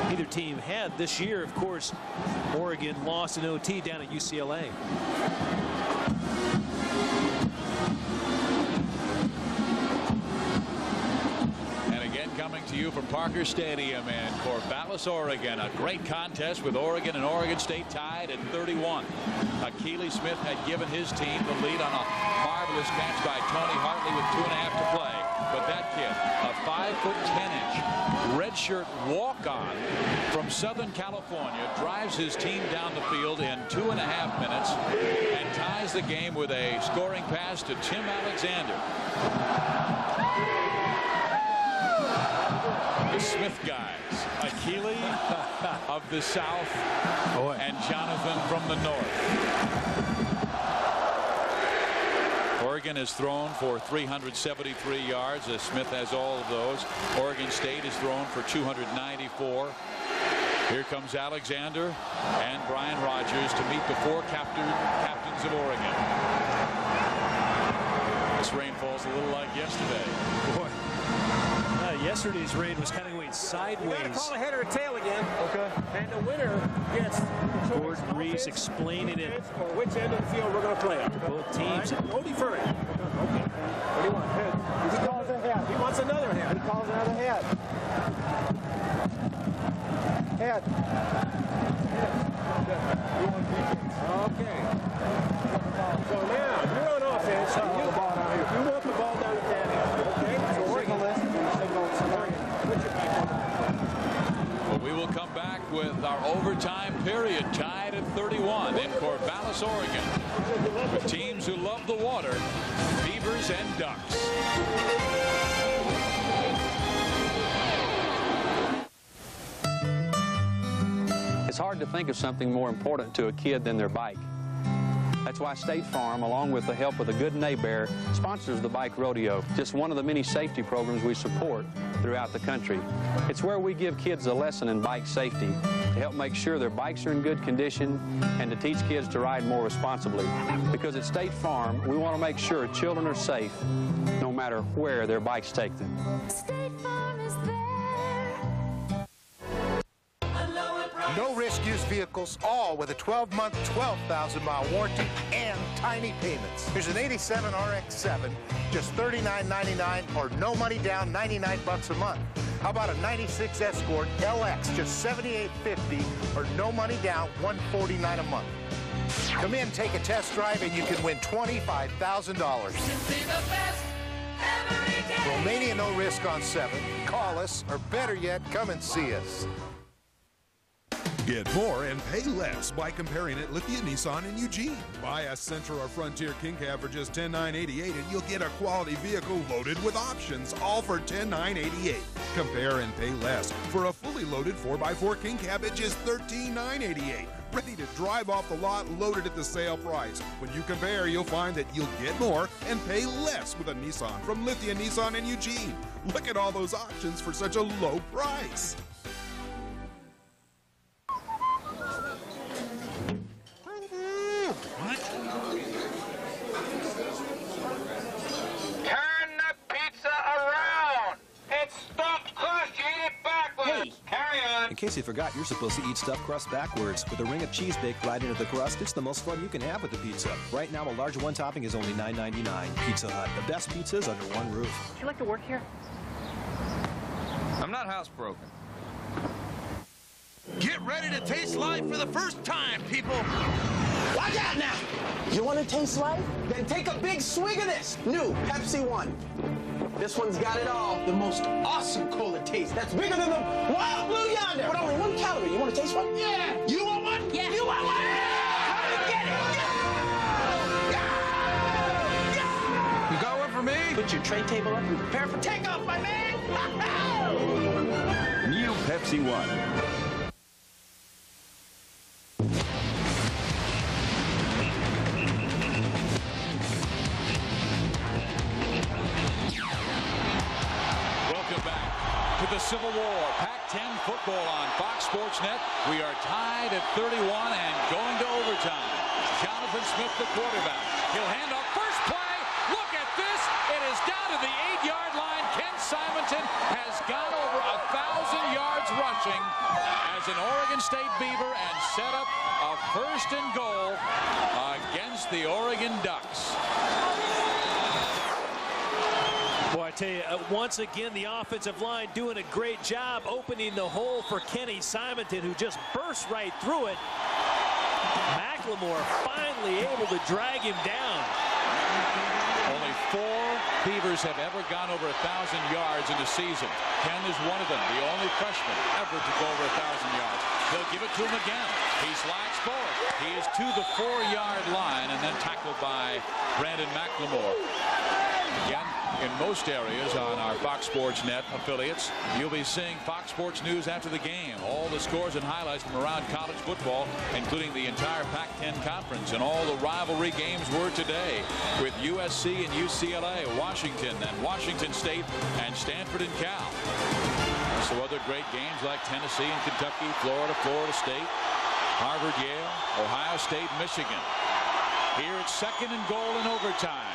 either team had this year, of course, Oregon lost an OT down at UCLA. Coming to you from Parker Stadium in Corvallis, Oregon. A great contest with Oregon and Oregon State tied at 31. Achilles Smith had given his team the lead on a marvelous catch by Tony Hartley with 2.5 to play. But that kid, a 5'10" redshirt walk-on from Southern California, drives his team down the field in 2.5 minutes and ties the game with a scoring pass to Tim Alexander. The Smith guys, Akili of the South and Jonathan from the North. Oregon has thrown for 373 yards. Smith has all of those. Oregon State has thrown for 294. Here comes Alexander and Brian Rogers to meet the four captains of Oregon. This rain falls a little like yesterday. Boy. Yesterday's rain was kind of going sideways. You got to call a head or a tail again. Okay. And the winner gets Gordon Reese explaining it. Or which end of the field we're going to play on. Both teams. Right. No deferring. Okay. What do you want? Head. He calls a head. He wants another head. He calls another head. Head. Okay. So now you're on offense. You want the ball down at that end. Okay. So signal this. Well, we will come back with our overtime period tied at 31 in Corvallis, Oregon. With teams who love the water, Beavers and Ducks. It's hard to think of something more important to a kid than their bike. That's why State Farm, along with the help of the Good Neighbor, sponsors the Bike Rodeo, just one of the many safety programs we support throughout the country. It's where we give kids a lesson in bike safety to help make sure their bikes are in good condition and to teach kids to ride more responsibly. Because at State Farm, we want to make sure children are safe no matter where their bikes take them. State Farm is there. No-risk used vehicles, all with a 12-month, 12,000-mile warranty and tiny payments. Here's an 87 RX-7, just $39.99 or no money down, $99 a month. How about a 96 Escort LX, just $78.50 or no money down, $149 a month. Come in, take a test drive, and you can win $25,000. Romania no risk on 7. Call us, or better yet, come and see us. Get more and pay less by comparing at Lithia Nissan in Eugene. Buy a Sentra or Frontier King Cab for just $10,988 and you'll get a quality vehicle loaded with options, all for $10,988. Compare and pay less for a fully loaded 4x4 King Cab at just $13,988. Ready to drive off the lot, loaded at the sale price. When you compare, you'll find that you'll get more and pay less with a Nissan from Lithia Nissan in Eugene. Look at all those options for such a low price. Turn the pizza around. It's stuffed crust. You eat it backwards. Carry on. In case you forgot, you're supposed to eat stuffed crust backwards. With a ring of cheese baked right into the crust, it's the most fun you can have with the pizza. Right now, a large one topping is only $9.99. Pizza Hut, the best pizzas under one roof. Would you like to work here? I'm not housebroken. Get ready to taste life for the first time, people. Watch out now! You want to taste life? Then take a big swig of this new Pepsi One. This one's got it all. The most awesome cola taste that's bigger than the Wild Blue Yonder. But only 1 calorie. You want to taste one? Yeah! You want one? Yeah! You want one? Yeah! Come and get it! Yeah! You got one for me? Put your tray table up and prepare for takeoff, my man! New Pepsi One. The Civil War, Pac-10 football on Fox Sports Net. We are tied at 31 and going to overtime. Jonathan Smith, the quarterback. He'll hand off first play. Look at this. It is down to the 8-yard line. Ken Simonton has gone over 1,000 yards rushing as an Oregon State Beaver and set up a 1st and goal against the Oregon Ducks. Boy, I tell you, once again, the offensive line doing a great job opening the hole for Kenny Simonton, who just burst right through it. McLemore finally able to drag him down. Only 4 Beavers have ever gone over 1,000 yards in a season. Ken is one of them, the only freshman ever to go over 1,000 yards. They'll give it to him again. He slides forward. He is to the 4-yard line and then tackled by Brandon McLemore. Again, in most areas on our Fox Sports Net affiliates. You'll be seeing Fox Sports News after the game. All the scores and highlights from around college football, including the entire Pac-10 conference, and all the rivalry games were today with USC and UCLA, Washington and Washington State, and Stanford and Cal. Also other great games like Tennessee and Kentucky, Florida, Florida State, Harvard, Yale, Ohio State, Michigan. Here it's 2nd and goal in overtime.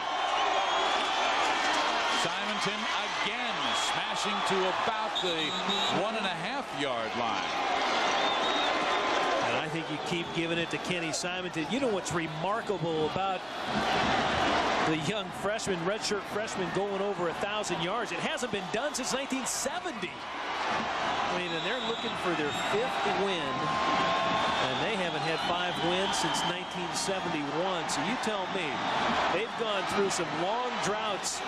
Simonton again smashing to about the 1.5-yard line. And I think you keep giving it to Kenny Simonton. You know what's remarkable about the young freshman, redshirt freshman, going over 1,000 yards? It hasn't been done since 1970. I mean, and they're looking for their 5th win, and they haven't had 5 wins since 1971. So you tell me, they've gone through some long droughts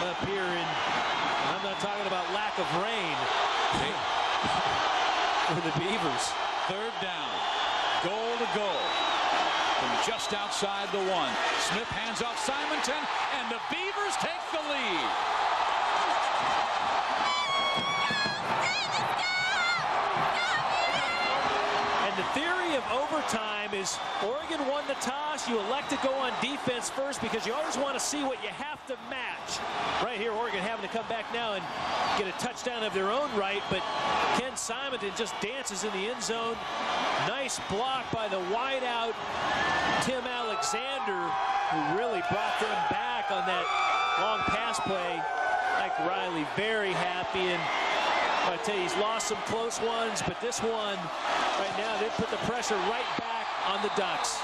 up here in, I'm not talking about lack of rain for the Beavers. 3rd down, goal to goal from just outside the 1. Smith hands off Simonton, and the Beavers take the lead. The theory of overtime is Oregon won the toss. You elect to go on defense first because you always want to see what you have to match. Right here, Oregon having to come back now and get a touchdown of their own right, but Ken Simonton just dances in the end zone. Nice block by the wideout, Tim Alexander, who really brought them back on that long pass play. Mike Riley very happy, and I tell you, he's lost some close ones, but this one right now, they put the pressure right back on the Ducks.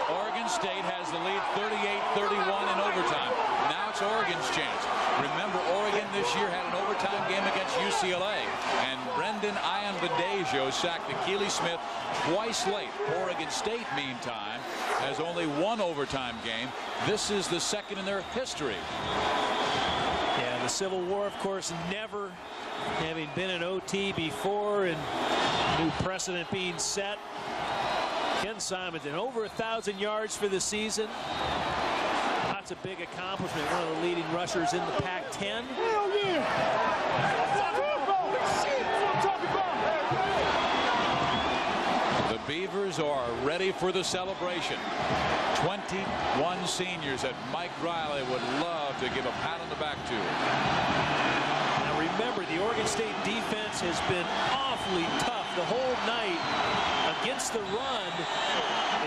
Oregon State has the lead 38-31 in overtime. Now it's Oregon's chance. Remember, Oregon this year had an overtime game against UCLA, and Brendan Ayanbadejo sacked Akili Smith twice late. Oregon State, meantime, has only 1 overtime game. This is the 2nd in their history. Yeah, the Civil War, of course, never having been an OT before, and new precedent being set. Ken Simonton over 1,000 yards for the season. That's a big accomplishment. One of the leading rushers in the Pac-10. Hell yeah! The Beavers are ready for the celebration. 21 seniors that Mike Riley would love to give a pat on the back to. Now remember, the Oregon State defense has been awfully tough the whole night against the run.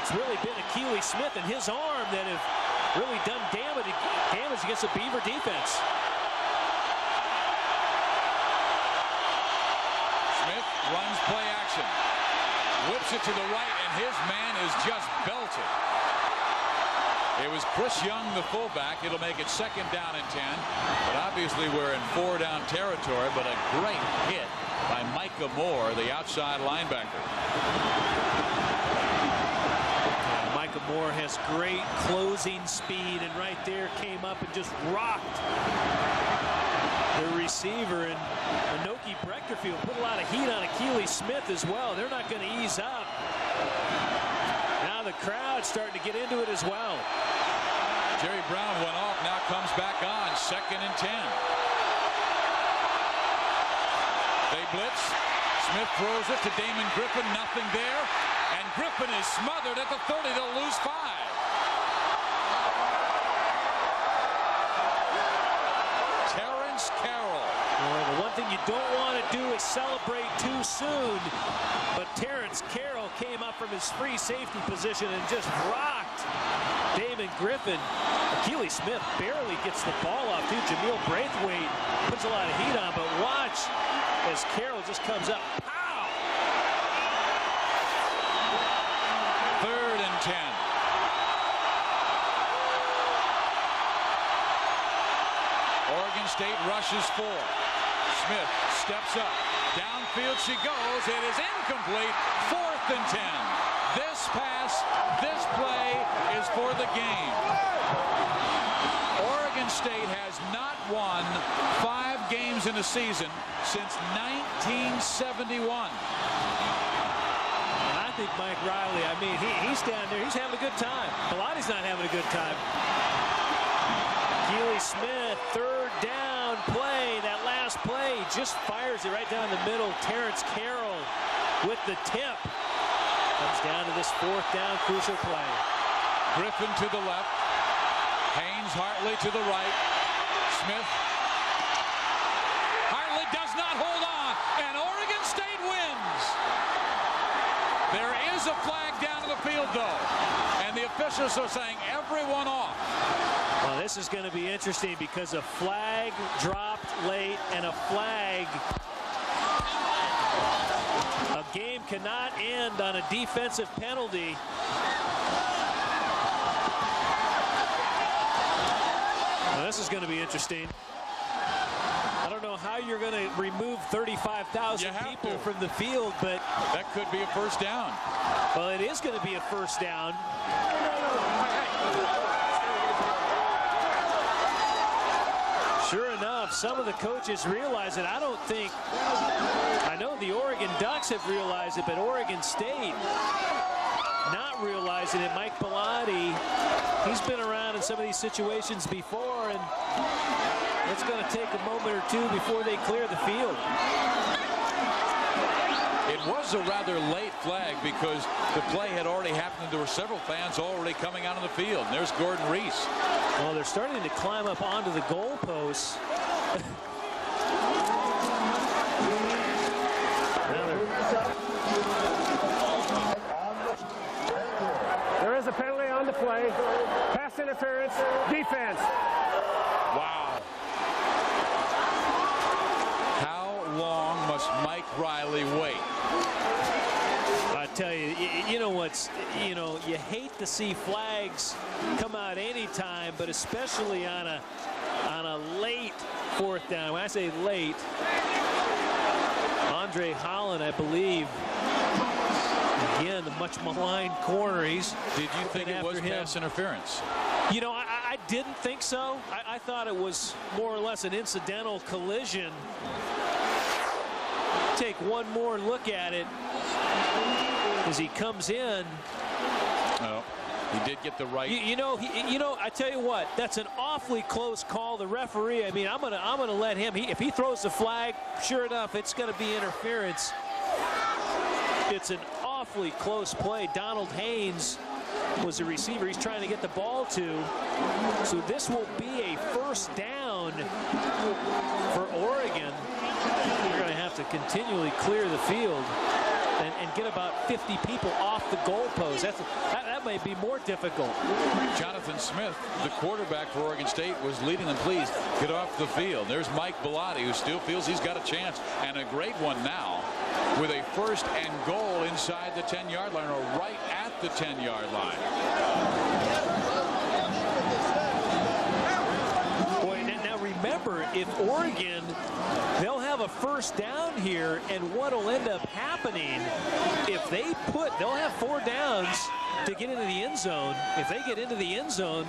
It's really been Akili Smith and his arm that have really done damage against the Beaver defense. Smith runs play action. Whips it to the right, and his man is just belted. It was Chris Young, the fullback. It'll make it 2nd down and 10. But obviously we're in 4-down territory, but a great hit by Micah Moore, the outside linebacker. Micah Moore has great closing speed, and right there came up and just rocked the receiver. And Anoki Breckerfield put a lot of heat on Akili Smith as well. They're not going to ease up. Now the crowd's starting to get into it as well. Jerry Brown went off, now comes back on. 2nd and 10. They blitz. Smith throws it to Damon Griffin. Nothing there. And Griffin is smothered at the 30. They'll lose 5. Terrence Carroll. Well, the one thing you don't want to do is celebrate too soon. But Terrence Carroll came up from his free safety position and just rocked Damon Griffin. Akili Smith barely gets the ball off, too. Jameel Braithwaite puts a lot of heat on, but watch as Carroll just comes up. Pow! 3rd and 10. Oregon State rushes 4. Smith steps up. Downfield she goes. It is incomplete. 4th and 10. This pass, this play is for the game. Oregon State has not won 5 games in a season since 1971. I think Mike Riley, I mean, he's down there. He's having a good time. Pilotti's not having a good time. Keely Smith, third down play. That last play, he just fires it right down the middle. Terrence Carroll with the tip. Comes down to this fourth down crucial play. Griffin to the left. Haynes, Hartley to the right. Smith. Hartley does not hold on, and Oregon State wins. There is a flag down in the field, though, and the officials are saying everyone off. Well, this is going to be interesting because a flag dropped late and a flag. A game cannot end on a defensive penalty. Well, this is going to be interesting. I don't know how you're going to remove 35,000 people from the field, but that could be a first down. Well, it is going to be a first down. Sure enough, some of the coaches realize it. I don't think, I know the Oregon Ducks have realized it, but Oregon State not realizing it. Mike Bellotti, he's been around in some of these situations before, and it's going to take a moment or two before they clear the field. It was a rather late flag because the play had already happened and there were several fans already coming out on the field. And there's Gordon Reese. Well, they're starting to climb up onto the goalposts. There is a penalty on the play. Pass interference, defense. Wow. How long must Mike Riley wait? I tell you, you know what's, you hate to see flags come out anytime, but especially on a late fourth down. When I say late, Andre Holland, I believe, again, the much maligned corner. Did you think it was pass interference? You know, I didn't think so. I thought it was more or less an incidental collision. Take one more look at it as he comes in. No, he did get the right. You know, I tell you what, that's an awfully close call. The referee, I mean, I'm gonna let him. If he throws the flag, sure enough, it's going to be interference. It's an awfully close play. Donald Haynes was the receiver he's trying to get the ball to. So this will be a first down for Oregon. They're going to have to continually clear the field and get about 50 people off the goalpost. That may be more difficult. Jonathan Smith, the quarterback for Oregon State, was leading them. Please get off the field. There's Mike Bellotti, who still feels he's got a chance, and a great one now, with a first and goal inside the 10-yard line, or right at the 10-yard line. Boy, now remember, if Oregon, they'll have a first down here, and what'll end up happening if they'll have 4 downs to get into the end zone. If they get into the end zone,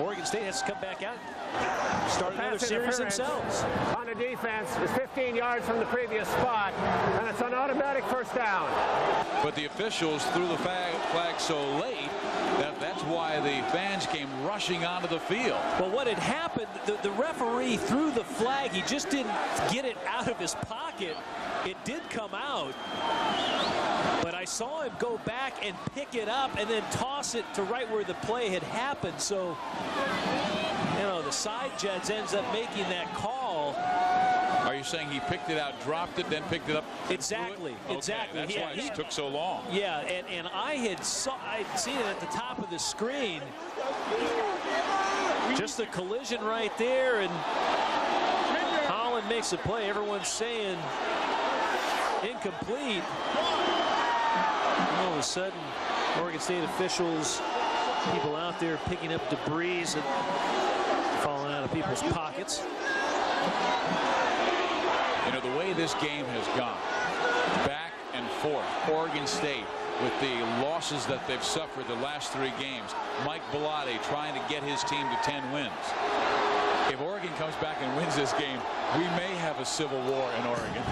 Oregon State has to come back out, start another series themselves. On the defense is 15 yards from the previous spot, and it's an automatic first down. But the officials threw the flag so late that's why the fans came rushing onto the field. Well, what had happened, the referee threw the flag. He just didn't get it out of his pocket. It did come out, but I saw him go back and pick it up and then toss it to right where the play had happened. So, the side judge ends up making that call. Are you saying he picked it out, dropped it, then picked it up? Exactly. Exactly. That's why it took so long. Yeah, and I'd seen it at the top of the screen. Just a collision right there, and Holland makes a play. Everyone's saying incomplete. All of a sudden, Oregon State officials, people out there picking up debris and falling out of people's pockets. The way this game has gone, back and forth, Oregon State with the losses that they've suffered the last 3 games, Mike Bellotti trying to get his team to 10 wins. If Oregon comes back and wins this game, we may have a civil war in Oregon.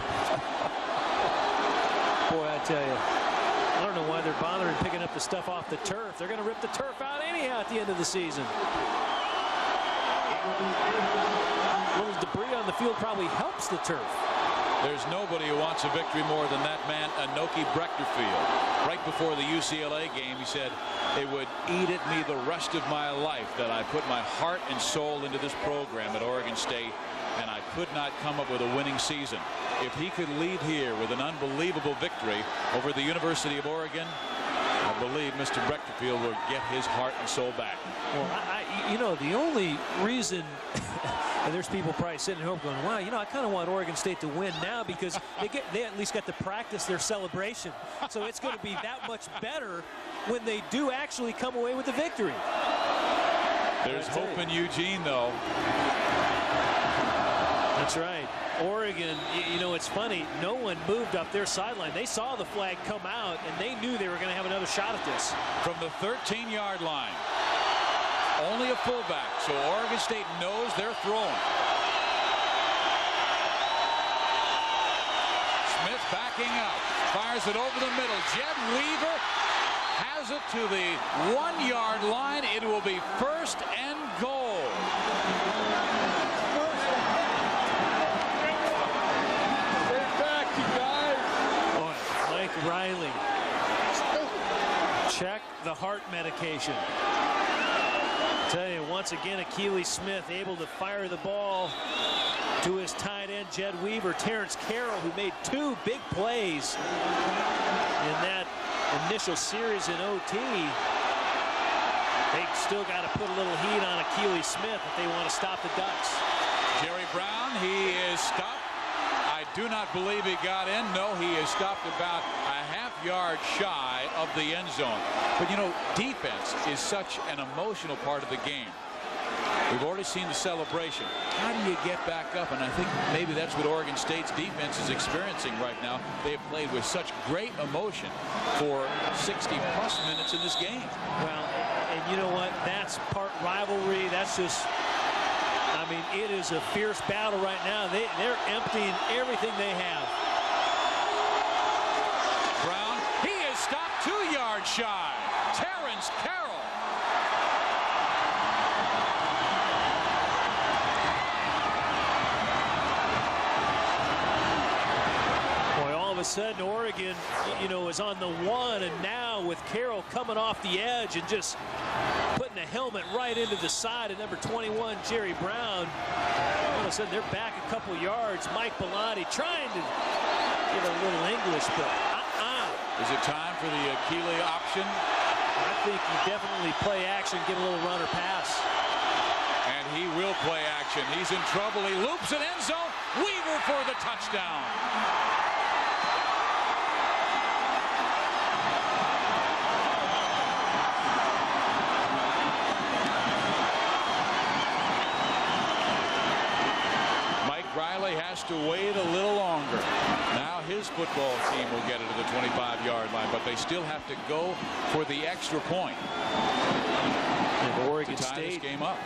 Boy, I tell you, I don't know why they're bothering picking up the stuff off the turf. They're going to rip the turf out anyhow at the end of the season. A little debris on the field probably helps the turf. There's nobody who wants a victory more than that man, Anoki Brechterfield. Right before the UCLA game, he said, "It would eat at me the rest of my life that I put my heart and soul into this program at Oregon State, and I could not come up with a winning season." If he could leave here with an unbelievable victory over the University of Oregon, I believe Mr. Brechterfield will get his heart and soul back. Well, you know, the only reason, and there's people probably sitting at home going, "Wow, you know, I kind of want Oregon State to win now," because they at least got to practice their celebration. So it's going to be that much better when they do actually come away with the victory. There's hope in Eugene, though. That's right. Oregon, you know, it's funny, no one moved up their sideline. They saw the flag come out, and they knew they were going to have another shot at this. From the 13-yard line, only a fullback, so Oregon State knows they're throwing. Smith backing up, fires it over the middle. Jed Weaver has it to the 1-yard line. It will be 1st and goal. Riley, check the heart medication. Tell you, once again, Akili Smith able to fire the ball to his tight end, Jed Weaver. Terrence Carroll, who made 2 big plays in that initial series in OT. They still got to put a little heat on Akili Smith if they want to stop the Ducks. Jerry Brown, he is stopped. I do not believe he got in. No, he is stopped about a half-yard shy of the end zone. But, you know, defense is such an emotional part of the game. We've already seen the celebration. How do you get back up? And I think maybe that's what Oregon State's defense is experiencing right now. They have played with such great emotion for 60-plus minutes in this game. Well, and you know what? That's part rivalry. That's just... I mean, it is a fierce battle right now. They're emptying everything they have. Brown, he is stopped 2 yards shy. Terrence Carroll. Boy, all of a sudden, Oregon, you know, is on the 1, and now with Carroll coming off the edge and just putting the helmet right into the side of number 21, Jerry Brown. All of a sudden, they're back a couple yards. Mike Bellotti trying to get a little English, but Is it time for the Akili option? I think you definitely play action, give a little run or pass. And he will play action. He's in trouble. He loops an end zone. Weaver for the touchdown. Riley has to wait a little longer. Now his football team will get it to the 25-yard line, but they still have to go for the extra point. And Oregon to tie State this game up.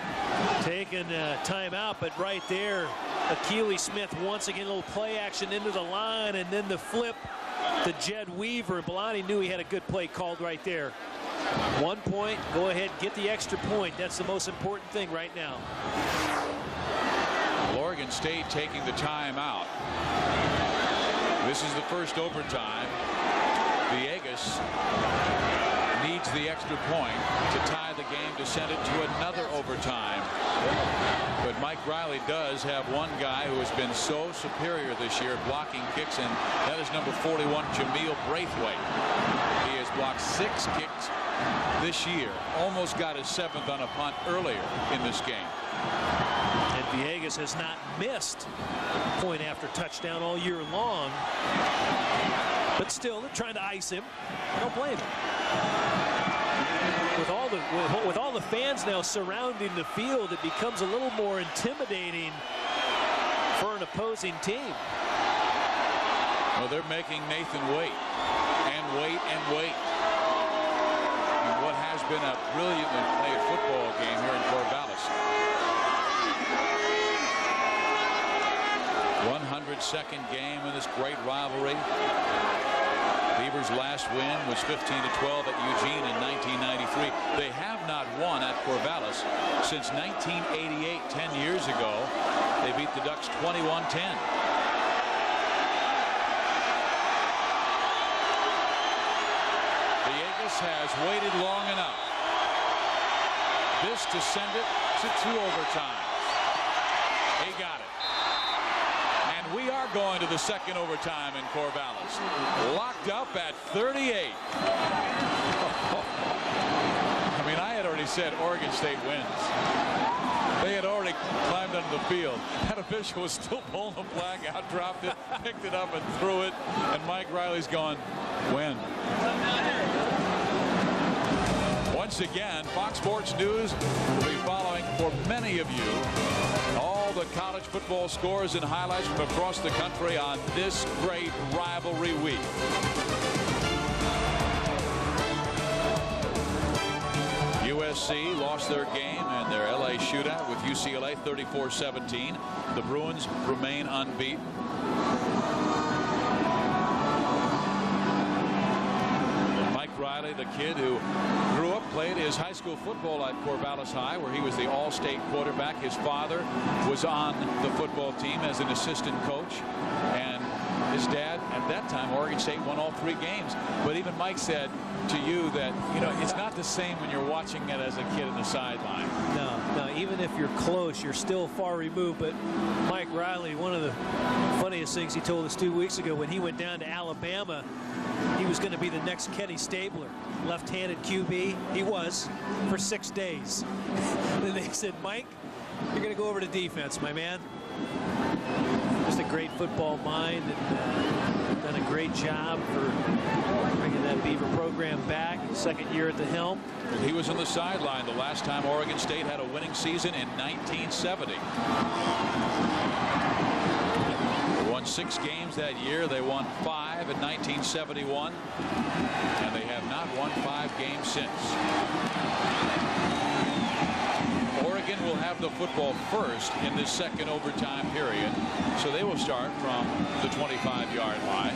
Taking timeout, but right there, Akili Smith once again, a little play action into the line, and then the flip to Jed Weaver. Bellotti knew he had a good play called right there. 1 point, go ahead, get the extra point. That's the most important thing right now. Oregon State taking the timeout. This is the first overtime. Villegas needs the extra point to tie the game to send it to another overtime. But Mike Riley does have one guy who has been so superior this year blocking kicks, and that is number 41, Jameel Braithwaite. He has blocked 6 kicks this year. Almost got his 7th on a punt earlier in this game. And Villegas has not missed point after touchdown all year long. But still, they're trying to ice him. I don't blame him. With all the fans now surrounding the field, it becomes a little more intimidating for an opposing team. Well, they're making Nathan wait and wait and wait. In what has been a brilliantly played football game here in Corvallis. 102nd game in this great rivalry. Beavers' last win was 15-12 at Eugene in 1993. They have not won at Corvallis since 1988, 10 years ago. They beat the Ducks 21-10. Has waited long enough. This to send it to 2 overtimes. He got it. And we are going to the second overtime in Corvallis. Locked up at 38. I mean, I had already said Oregon State wins. They had already climbed onto the field. That official was still pulling the flag out, dropped it, picked it up and threw it. And Mike Riley's gone, win. Once again, Fox Sports News will be following for many of you all the college football scores and highlights from across the country on this great rivalry week. USC lost their game in their LA shootout with UCLA 34-17. The Bruins remain unbeaten. Riley, the kid who grew up, played his high school football at Corvallis High, where he was the all-state quarterback. His father was on the football team as an assistant coach, and his dad, at that time, Oregon State won all 3 games. But even Mike said to you that, you know, it's not the same when you're watching it as a kid in the sideline. No, even if you're close, you're still far removed. But Mike Riley, one of the funniest things he told us 2 weeks ago, when he went down to Alabama, he was going to be the next Kenny Stabler, left-handed QB. He was for 6 days. Then they said, Mike, you're going to go over to defense, my man. Just a great football mind, and done a great job for bringing that Beaver program back. Second year at the helm. He was on the sideline the last time Oregon State had a winning season in 1970. They won 6 games that year. They won 5 in 1971, and they have not won 5 games since. Oregon will have the football first in this second overtime period, so they will start from the 25-yard line.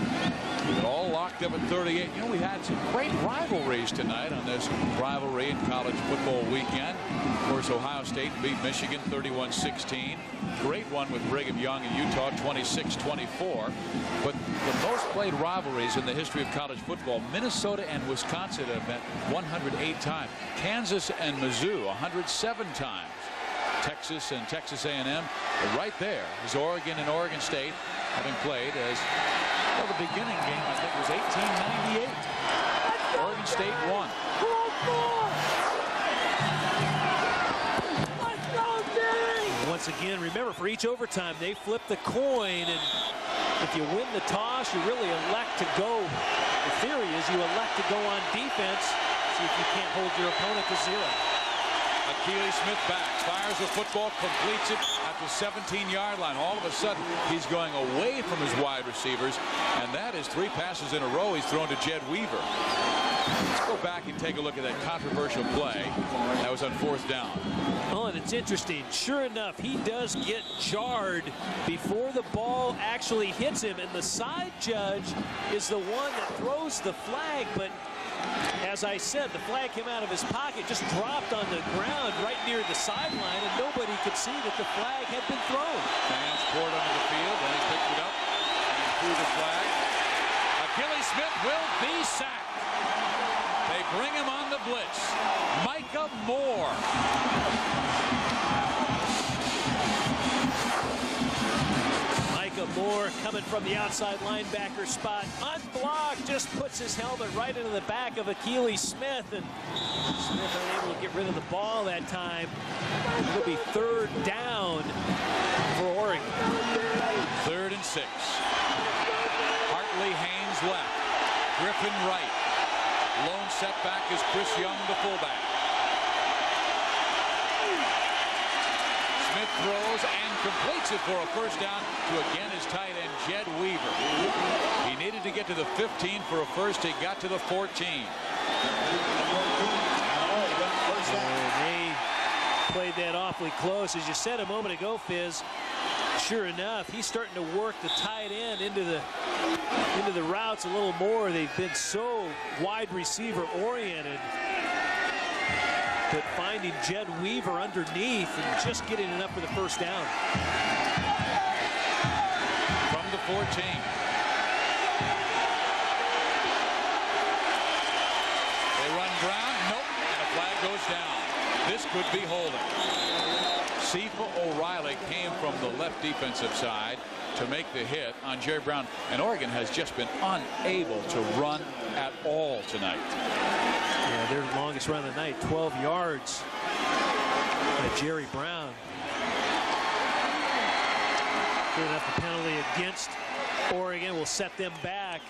All locked up at 38. You know, we had some great rivalries tonight on this rivalry in college football weekend. Of course, Ohio State beat Michigan 31-16. Great one with Brigham Young and Utah 26-24. But the most played rivalries in the history of college football, Minnesota and Wisconsin have met 108 times. Kansas and Mizzou 107 times. Texas and Texas A&M right there is Oregon and Oregon State having played as well. The beginning game, I think, was 1898. Oregon State won. Once again, remember, for each overtime, they flip the coin, and if you win the toss, you really elect to go. The theory is you elect to go on defense, see if you can't hold your opponent to 0. Akili Smith back, fires the football, completes it at the 17-yard line. All of a sudden, he's going away from his wide receivers, and that is 3 passes in a row he's thrown to Jed Weaver. Let's go back and take a look at that controversial play. That was on 4th down. Oh, and it's interesting. Sure enough, he does get jarred before the ball actually hits him, and the side judge is the one that throws the flag, but as I said, the flag came out of his pocket, just dropped on the ground right near the sideline, and nobody could see that the flag had been thrown. Fans poured onto the field, then he picked it up and threw the flag. Akili Smith will be sacked. They bring him on the blitz. Micah Moore. Moore coming from the outside linebacker spot, unblocked, just puts his helmet right into the back of Akili Smith, and Smith unable to get rid of the ball that time. It'll be 3rd down for Oregon. 3rd and 6. Hartley Haynes left. Griffin right. Lone setback is Chris Young, the fullback. Smith throws and completes it for a 1st down to again his tight end Jed Weaver. He needed to get to the 15 for a 1st. He got to the 14. And they played that awfully close. As you said a moment ago, Fizz, sure enough, he's starting to work the tight end into the routes a little more. They've been so wide receiver oriented. But finding Jed Weaver underneath and just getting it up for the first down. From the 14. They run Brown. Nope. And a flag goes down. This could be holding. Cephal O'Reilly came from the left defensive side to make the hit on Jerry Brown. And Oregon has just been unable to run at all tonight. Yeah, their longest run of the night, 12 yards by Jerry Brown. Good enough, the penalty against Oregon will set them back.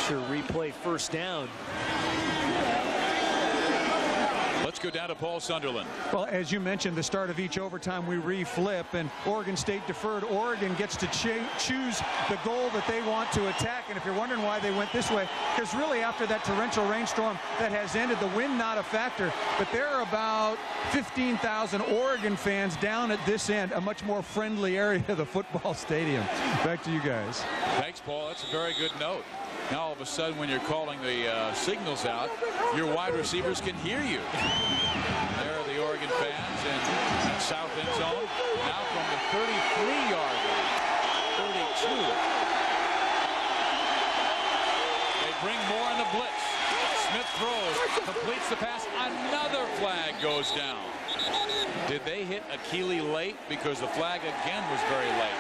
Sure, replay first down. Let's go down to Paul Sunderland. Well, as you mentioned, the start of each overtime, we reflip, and Oregon State deferred. Oregon gets to choose the goal that they want to attack. And if you're wondering why they went this way, because really after that torrential rainstorm that has ended, the wind not a factor, but there are about 15,000 Oregon fans down at this end, a much more friendly area of the football stadium. Back to you guys. Thanks, Paul. That's a very good note. Now all of a sudden when you're calling the signals out, your wide receivers can hear you. There are the Oregon fans in that south end zone. Now from the 33-yard line, 32. They bring more in the blitz. Smith throws, completes the pass. Another flag goes down. Did they hit Akili late? Because the flag again was very late.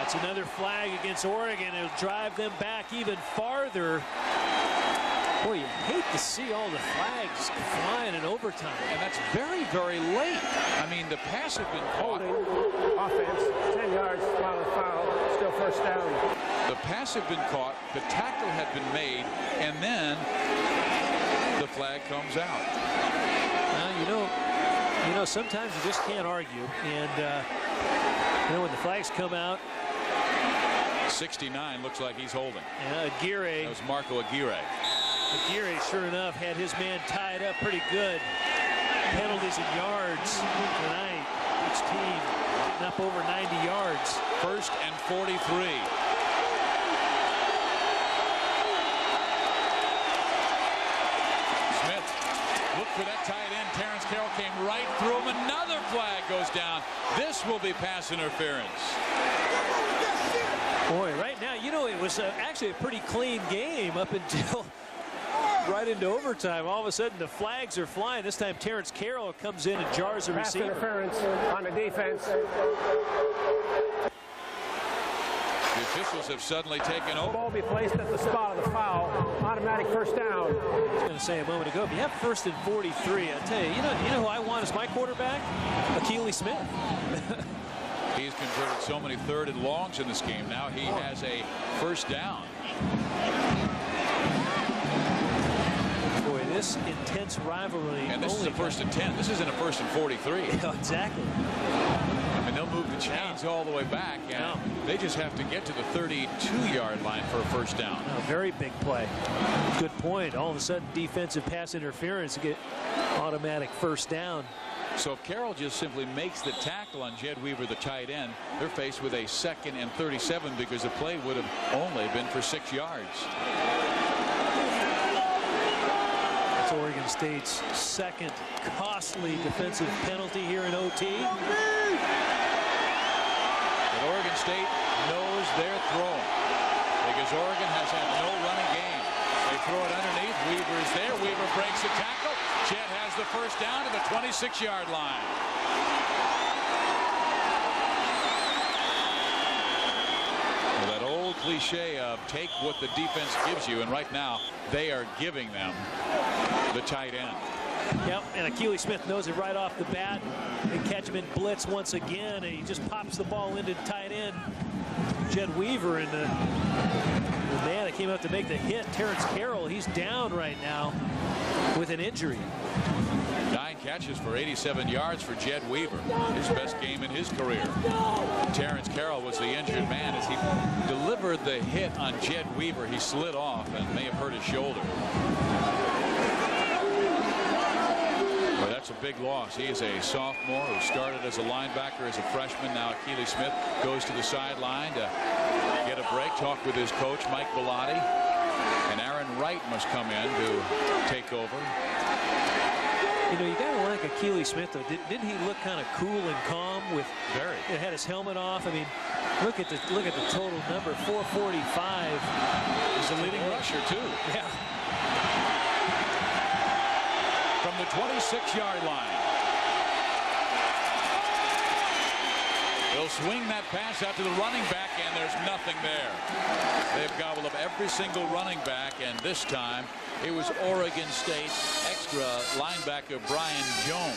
It's another flag against Oregon. It'll drive them back even farther. Boy, you hate to see all the flags flying in overtime. And that's very, very late. I mean, the pass had been caught. Offense, 10 yards, foul, still first down. The pass had been caught, the tackle had been made, and then the flag comes out. You know, sometimes you just can't argue. And, when the flags come out, 69 looks like he's holding. Yeah, Aguirre. That was Marco Aguirre. Aguirre, sure enough, had his man tied up pretty good. Penalties and yards tonight. Each team getting up over 90 yards. 1st and 43. Smith looked for that tight end. Terrence Carroll came right through him. Another flag goes down. This will be pass interference. Boy, right now, it was actually a pretty clean game up until right into overtime. All of a sudden, the flags are flying. This time, Terrence Carroll comes in and jars the receiver. Pass interference on the defense. The officials have suddenly taken over. Ball be placed at the spot of the foul. Automatic first down. I was going to say a moment ago, if you have 1st and 43, I tell you, you know who I want as my quarterback? Akili Smith. He's converted so many 3rd and longs in this game. Now he has a first down. Boy, this intense rivalry. And this is a 1st and 10. This isn't a 1st and 43. Yeah, exactly. I mean, they'll move the chains all the way back, and they just have to get to the 32-yard line for a first down. A very big play. Good point. All of a sudden, defensive pass interference to get automatic first down. So if Carroll just simply makes the tackle on Jed Weaver, the tight end, they're faced with a 2nd and 37 because the play would have only been for 6 yards. That's Oregon State's 2nd costly defensive penalty here in OT. But Oregon State knows they're throwing because Oregon has had no running game. They throw it underneath. Weaver is there. Weaver breaks the tackle. Jed has the first down to the 26-yard line. Well, that old cliche of take what the defense gives you, and right now they are giving them the tight end. Yep, and Akili Smith knows it right off the bat. They catch him in blitz once again, and he just pops the ball into the tight end. Jed Weaver, and the man that came out to make the hit, Terrence Carroll, he's down right now with an injury. 9 catches for 87 yards for Jed Weaver, his best game in his career. Terrence Carroll was the injured man as he delivered the hit on Jed Weaver. He slid off and may have hurt his shoulder. Well, That's a big loss. He is a sophomore who started as a linebacker as a freshman. Now Keely Smith goes to the sideline to get a break, talk with his coach, Mike Bellotti. And Aaron Wright must come in to take over. You know, you got to like Keely Smith, though. Didn't he look kind of cool and calm with? Very. He had his helmet off. I mean, look at the total number. 445. He's the leading rusher too. Yeah. From the 26-yard line. They'll swing that pass out to the running back, and there's nothing there. They've gobbled up every single running back, and this time it was Oregon State extra linebacker Brian Jones.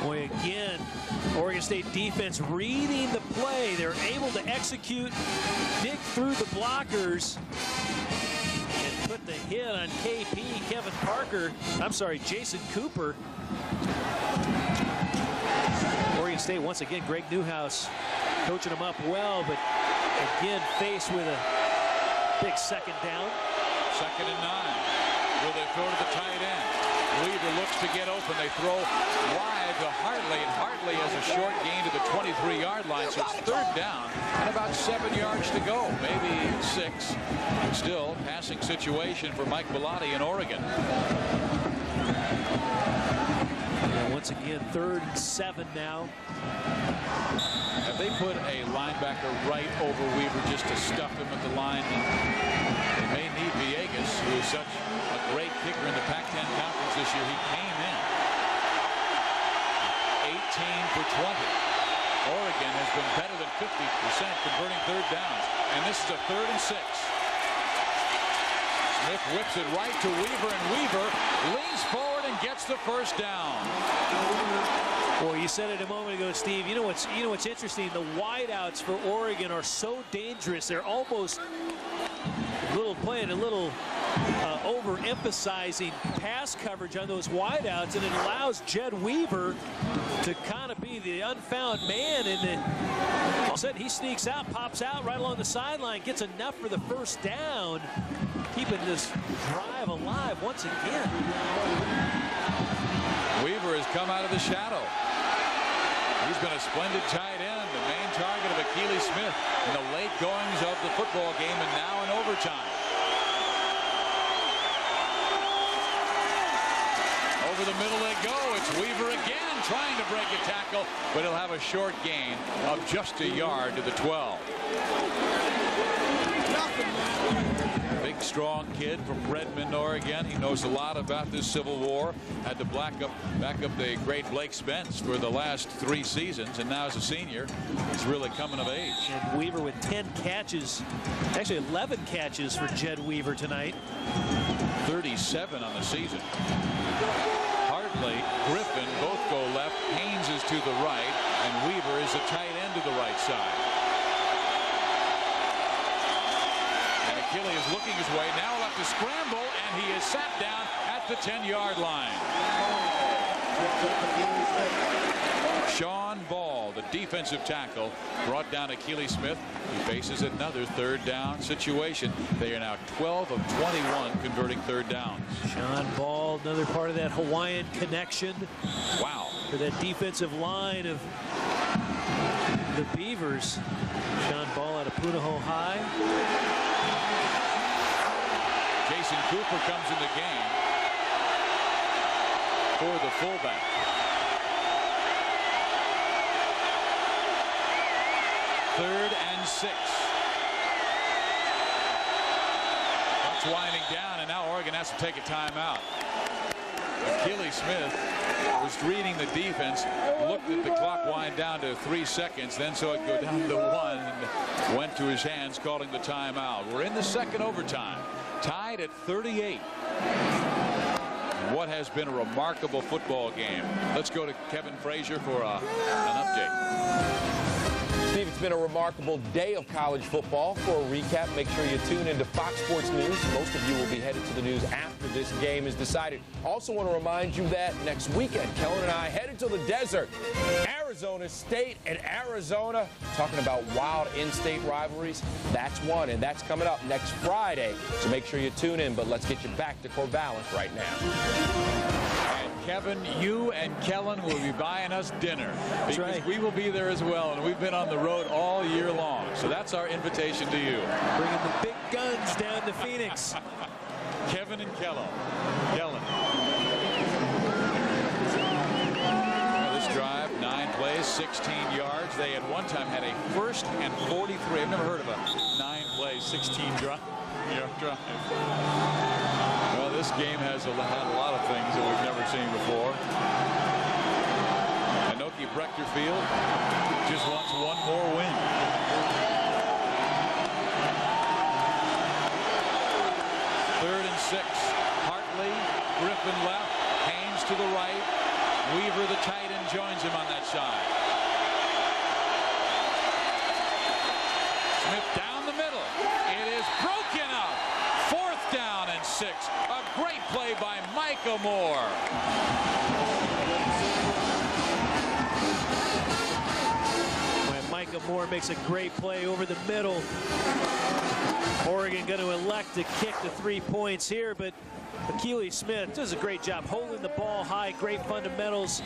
Boy, again, Oregon State defense reading the play. They're able to execute, dig through the blockers, and put the hit on KP, Kevin Parker. I'm sorry, Jason Cooper. Oregon State, once again, Greg Newhouse coaching them up well, but again, faced with a big second down. 2nd and 9. Will they throw to the tight end? Weaver looks to get open. They throw wide to Hartley, and Hartley has a short gain to the 23-yard line, so it's 3rd down and about 7 yards to go, maybe 6. Still, passing situation for Mike Bellotti in Oregon. Once again, 3rd and 7 now. Have they put a linebacker right over Weaver just to stuff him at the line? And they may need Villegas, who is such a great kicker in the Pac-10 conference this year. He came in 18 for 20. Oregon has been better than 50% converting 3rd downs, and this is a 3rd and 6. Smith whips it right to Weaver, and Weaver leans forward and gets the 1st down. Well, you said it a moment ago, Steve. You know what's interesting? The wideouts for Oregon are so dangerous. They're almost playing a little overemphasizing pass coverage on those wideouts, and it allows Jed Weaver to kind of be the unfound man, and then all of a sudden he sneaks out, pops out right along the sideline, gets enough for the 1st down, keeping this drive alive once again. Weaver has come out of the shadow. He's been a splendid tight end, the main target of Keely Smith in the late goings of the football game, and now in overtime. Over the middle they go. It's Weaver again trying to break a tackle, but he'll have a short gain of just a yard to the 12. Big, strong kid from Redmond, Oregon. He knows a lot about this Civil War. Had to back up the great Blake Spence for the last 3 seasons, and now as a senior, he's really coming of age. And Weaver with 10 catches, actually 11 catches for Jed Weaver tonight. 37 on the season. Hartley, Griffin both go left. Haynes is to the right, and Weaver is a tight end to the right side. Achille is looking his way. Now he'll have to scramble, and he is sat down at the 10-yard line. Sean Ball, the defensive tackle, brought down Keely Smith. He faces another 3rd down situation. They are now 12 of 21 converting 3rd downs. Sean Ball, another part of that Hawaiian connection. Wow. For that defensive line of the Beavers. Sean Ball out of Punahou High. Jason Cooper comes in the game for the fullback. Third and 6. Clock's winding down, and now Oregon has to take a timeout. Keely Smith was reading the defense, looked at the clock wind down to 3 seconds, then saw it go down to 1, and went to his hands, calling the timeout. We're in the 2nd overtime, tied at 38. What has been a remarkable football game. Let's go to Kevin Frazier for an update. Steve, it's been a remarkable day of college football. For a recap, make sure you tune into Fox Sports News. Most of you will be headed to the news after this game is decided. Also want to remind you that next weekend, Kellen and I headed to the desert. Arizona State and Arizona, talking about wild in-state rivalries. That's one, and that's coming up next Friday. So make sure you tune in, but let's get you back to Corvallis right now. Kevin, you and Kellen will be buying us dinner because right. we will be there as well, and we've been on the road all year long. So that's our invitation to you. Bringing the big guns down to Phoenix. Kevin and Kellen. This drive, 9 plays, 16 yards. They at one time had a 1st and 43. I've never heard of a 9 plays, 16 drive. Well, this game has had a lot of things that we've never seen before. Anoki Brechterfield just wants one more win. Third and 6. Hartley, Griffin left, Haynes to the right. Weaver, the tight end, joins him on that side. Smith down the middle. It is broken up. 4th down and 6. A great play by Micah Moore. When Micah Moore makes a great play over the middle, Oregon going to elect to kick the 3 points here, but Akili Smith does a great job holding the ball high, great fundamentals,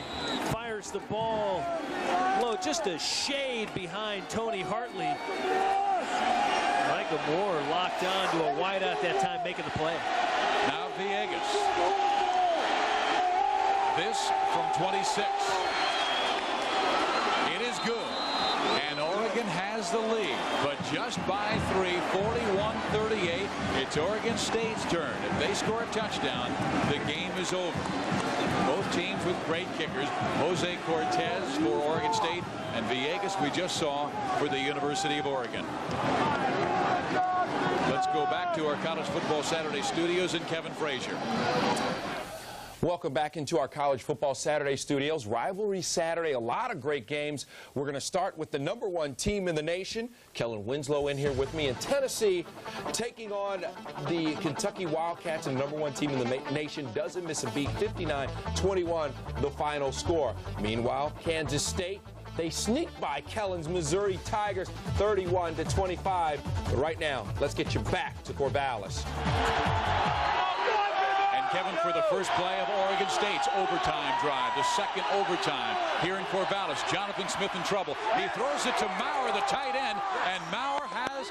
fires the ball low, just a shade behind Tony Hartley. Micah Moore locked on to a wideout that time, making the play. Now Villegas. This from 26. It is good. And Oregon has the lead, but just by 3, 41-38. It's Oregon State's turn. If they score a touchdown, the game is over. Both teams with great kickers. Jose Cortez for Oregon State and Villegas we just saw for the University of Oregon. Let's go back to our College Football Saturday studios and Kevin Frazier. Welcome back into our College Football Saturday studios. Rivalry Saturday, a lot of great games. We're going to start with the #1 team in the nation. Kellen Winslow in here with me in Tennessee, taking on the Kentucky Wildcats, and the #1 team in the nation doesn't miss a beat. 59-21, the final score. Meanwhile, Kansas State, they sneak by Kellen's Missouri Tigers 31-25. But right now, let's get you back to Corvallis. Kevin, for the first play of Oregon State's overtime drive, the second overtime here in Corvallis. Jonathan Smith in trouble. He throws it to Maurer, the tight end, and Maurer has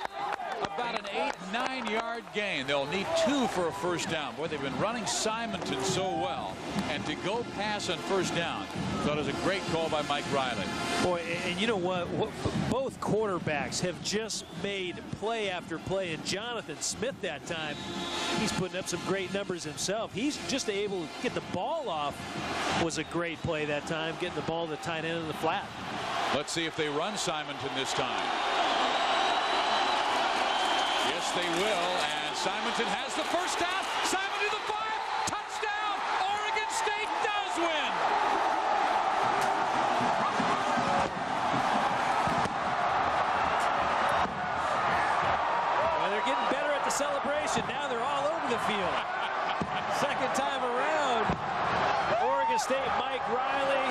about an 8-9 yard gain. They'll need 2 for a first down. Boy, they've been running Simonton so well, and to go pass on first down, thought it was a great call by Mike Riley. Boy, and you know what? Both quarterbacks have just made play after play, and Jonathan Smith that time, he's putting up some great numbers himself. He's just able to get the ball off. Was a great play that time, getting the ball to the tight end in the flat. Let's see if they run Simonton this time. Yes, they will, and Simonton has the first down. Simonton to the 5, touchdown! Oregon State does win! Well, they're getting better at the celebration. Now they're all over the field. Second time around, Oregon State, Mike Riley,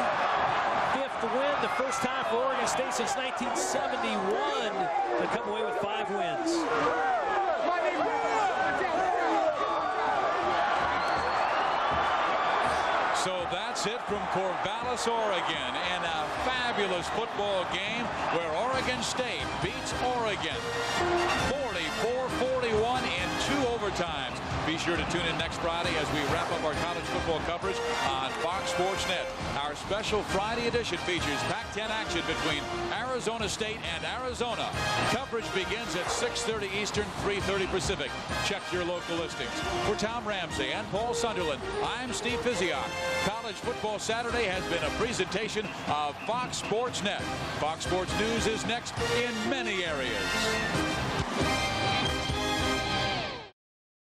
5th win, the first time for Oregon State since 1971 to come away with 5 wins. So that's it from Corvallis, Oregon, in a fabulous football game where Oregon State beats Oregon 44-41 in 2 overtimes. Be sure to tune in next Friday as we wrap up our college football coverage on Fox Sports Net. Our special Friday edition features Pac-10 action between Arizona State and Arizona. Coverage begins at 6:30 Eastern, 3:30 Pacific. Check your local listings. For Tom Ramsey and Paul Sunderland, I'm Steve Physiak. College Football Saturday has been a presentation of Fox Sports Net. Fox Sports News is next in many areas.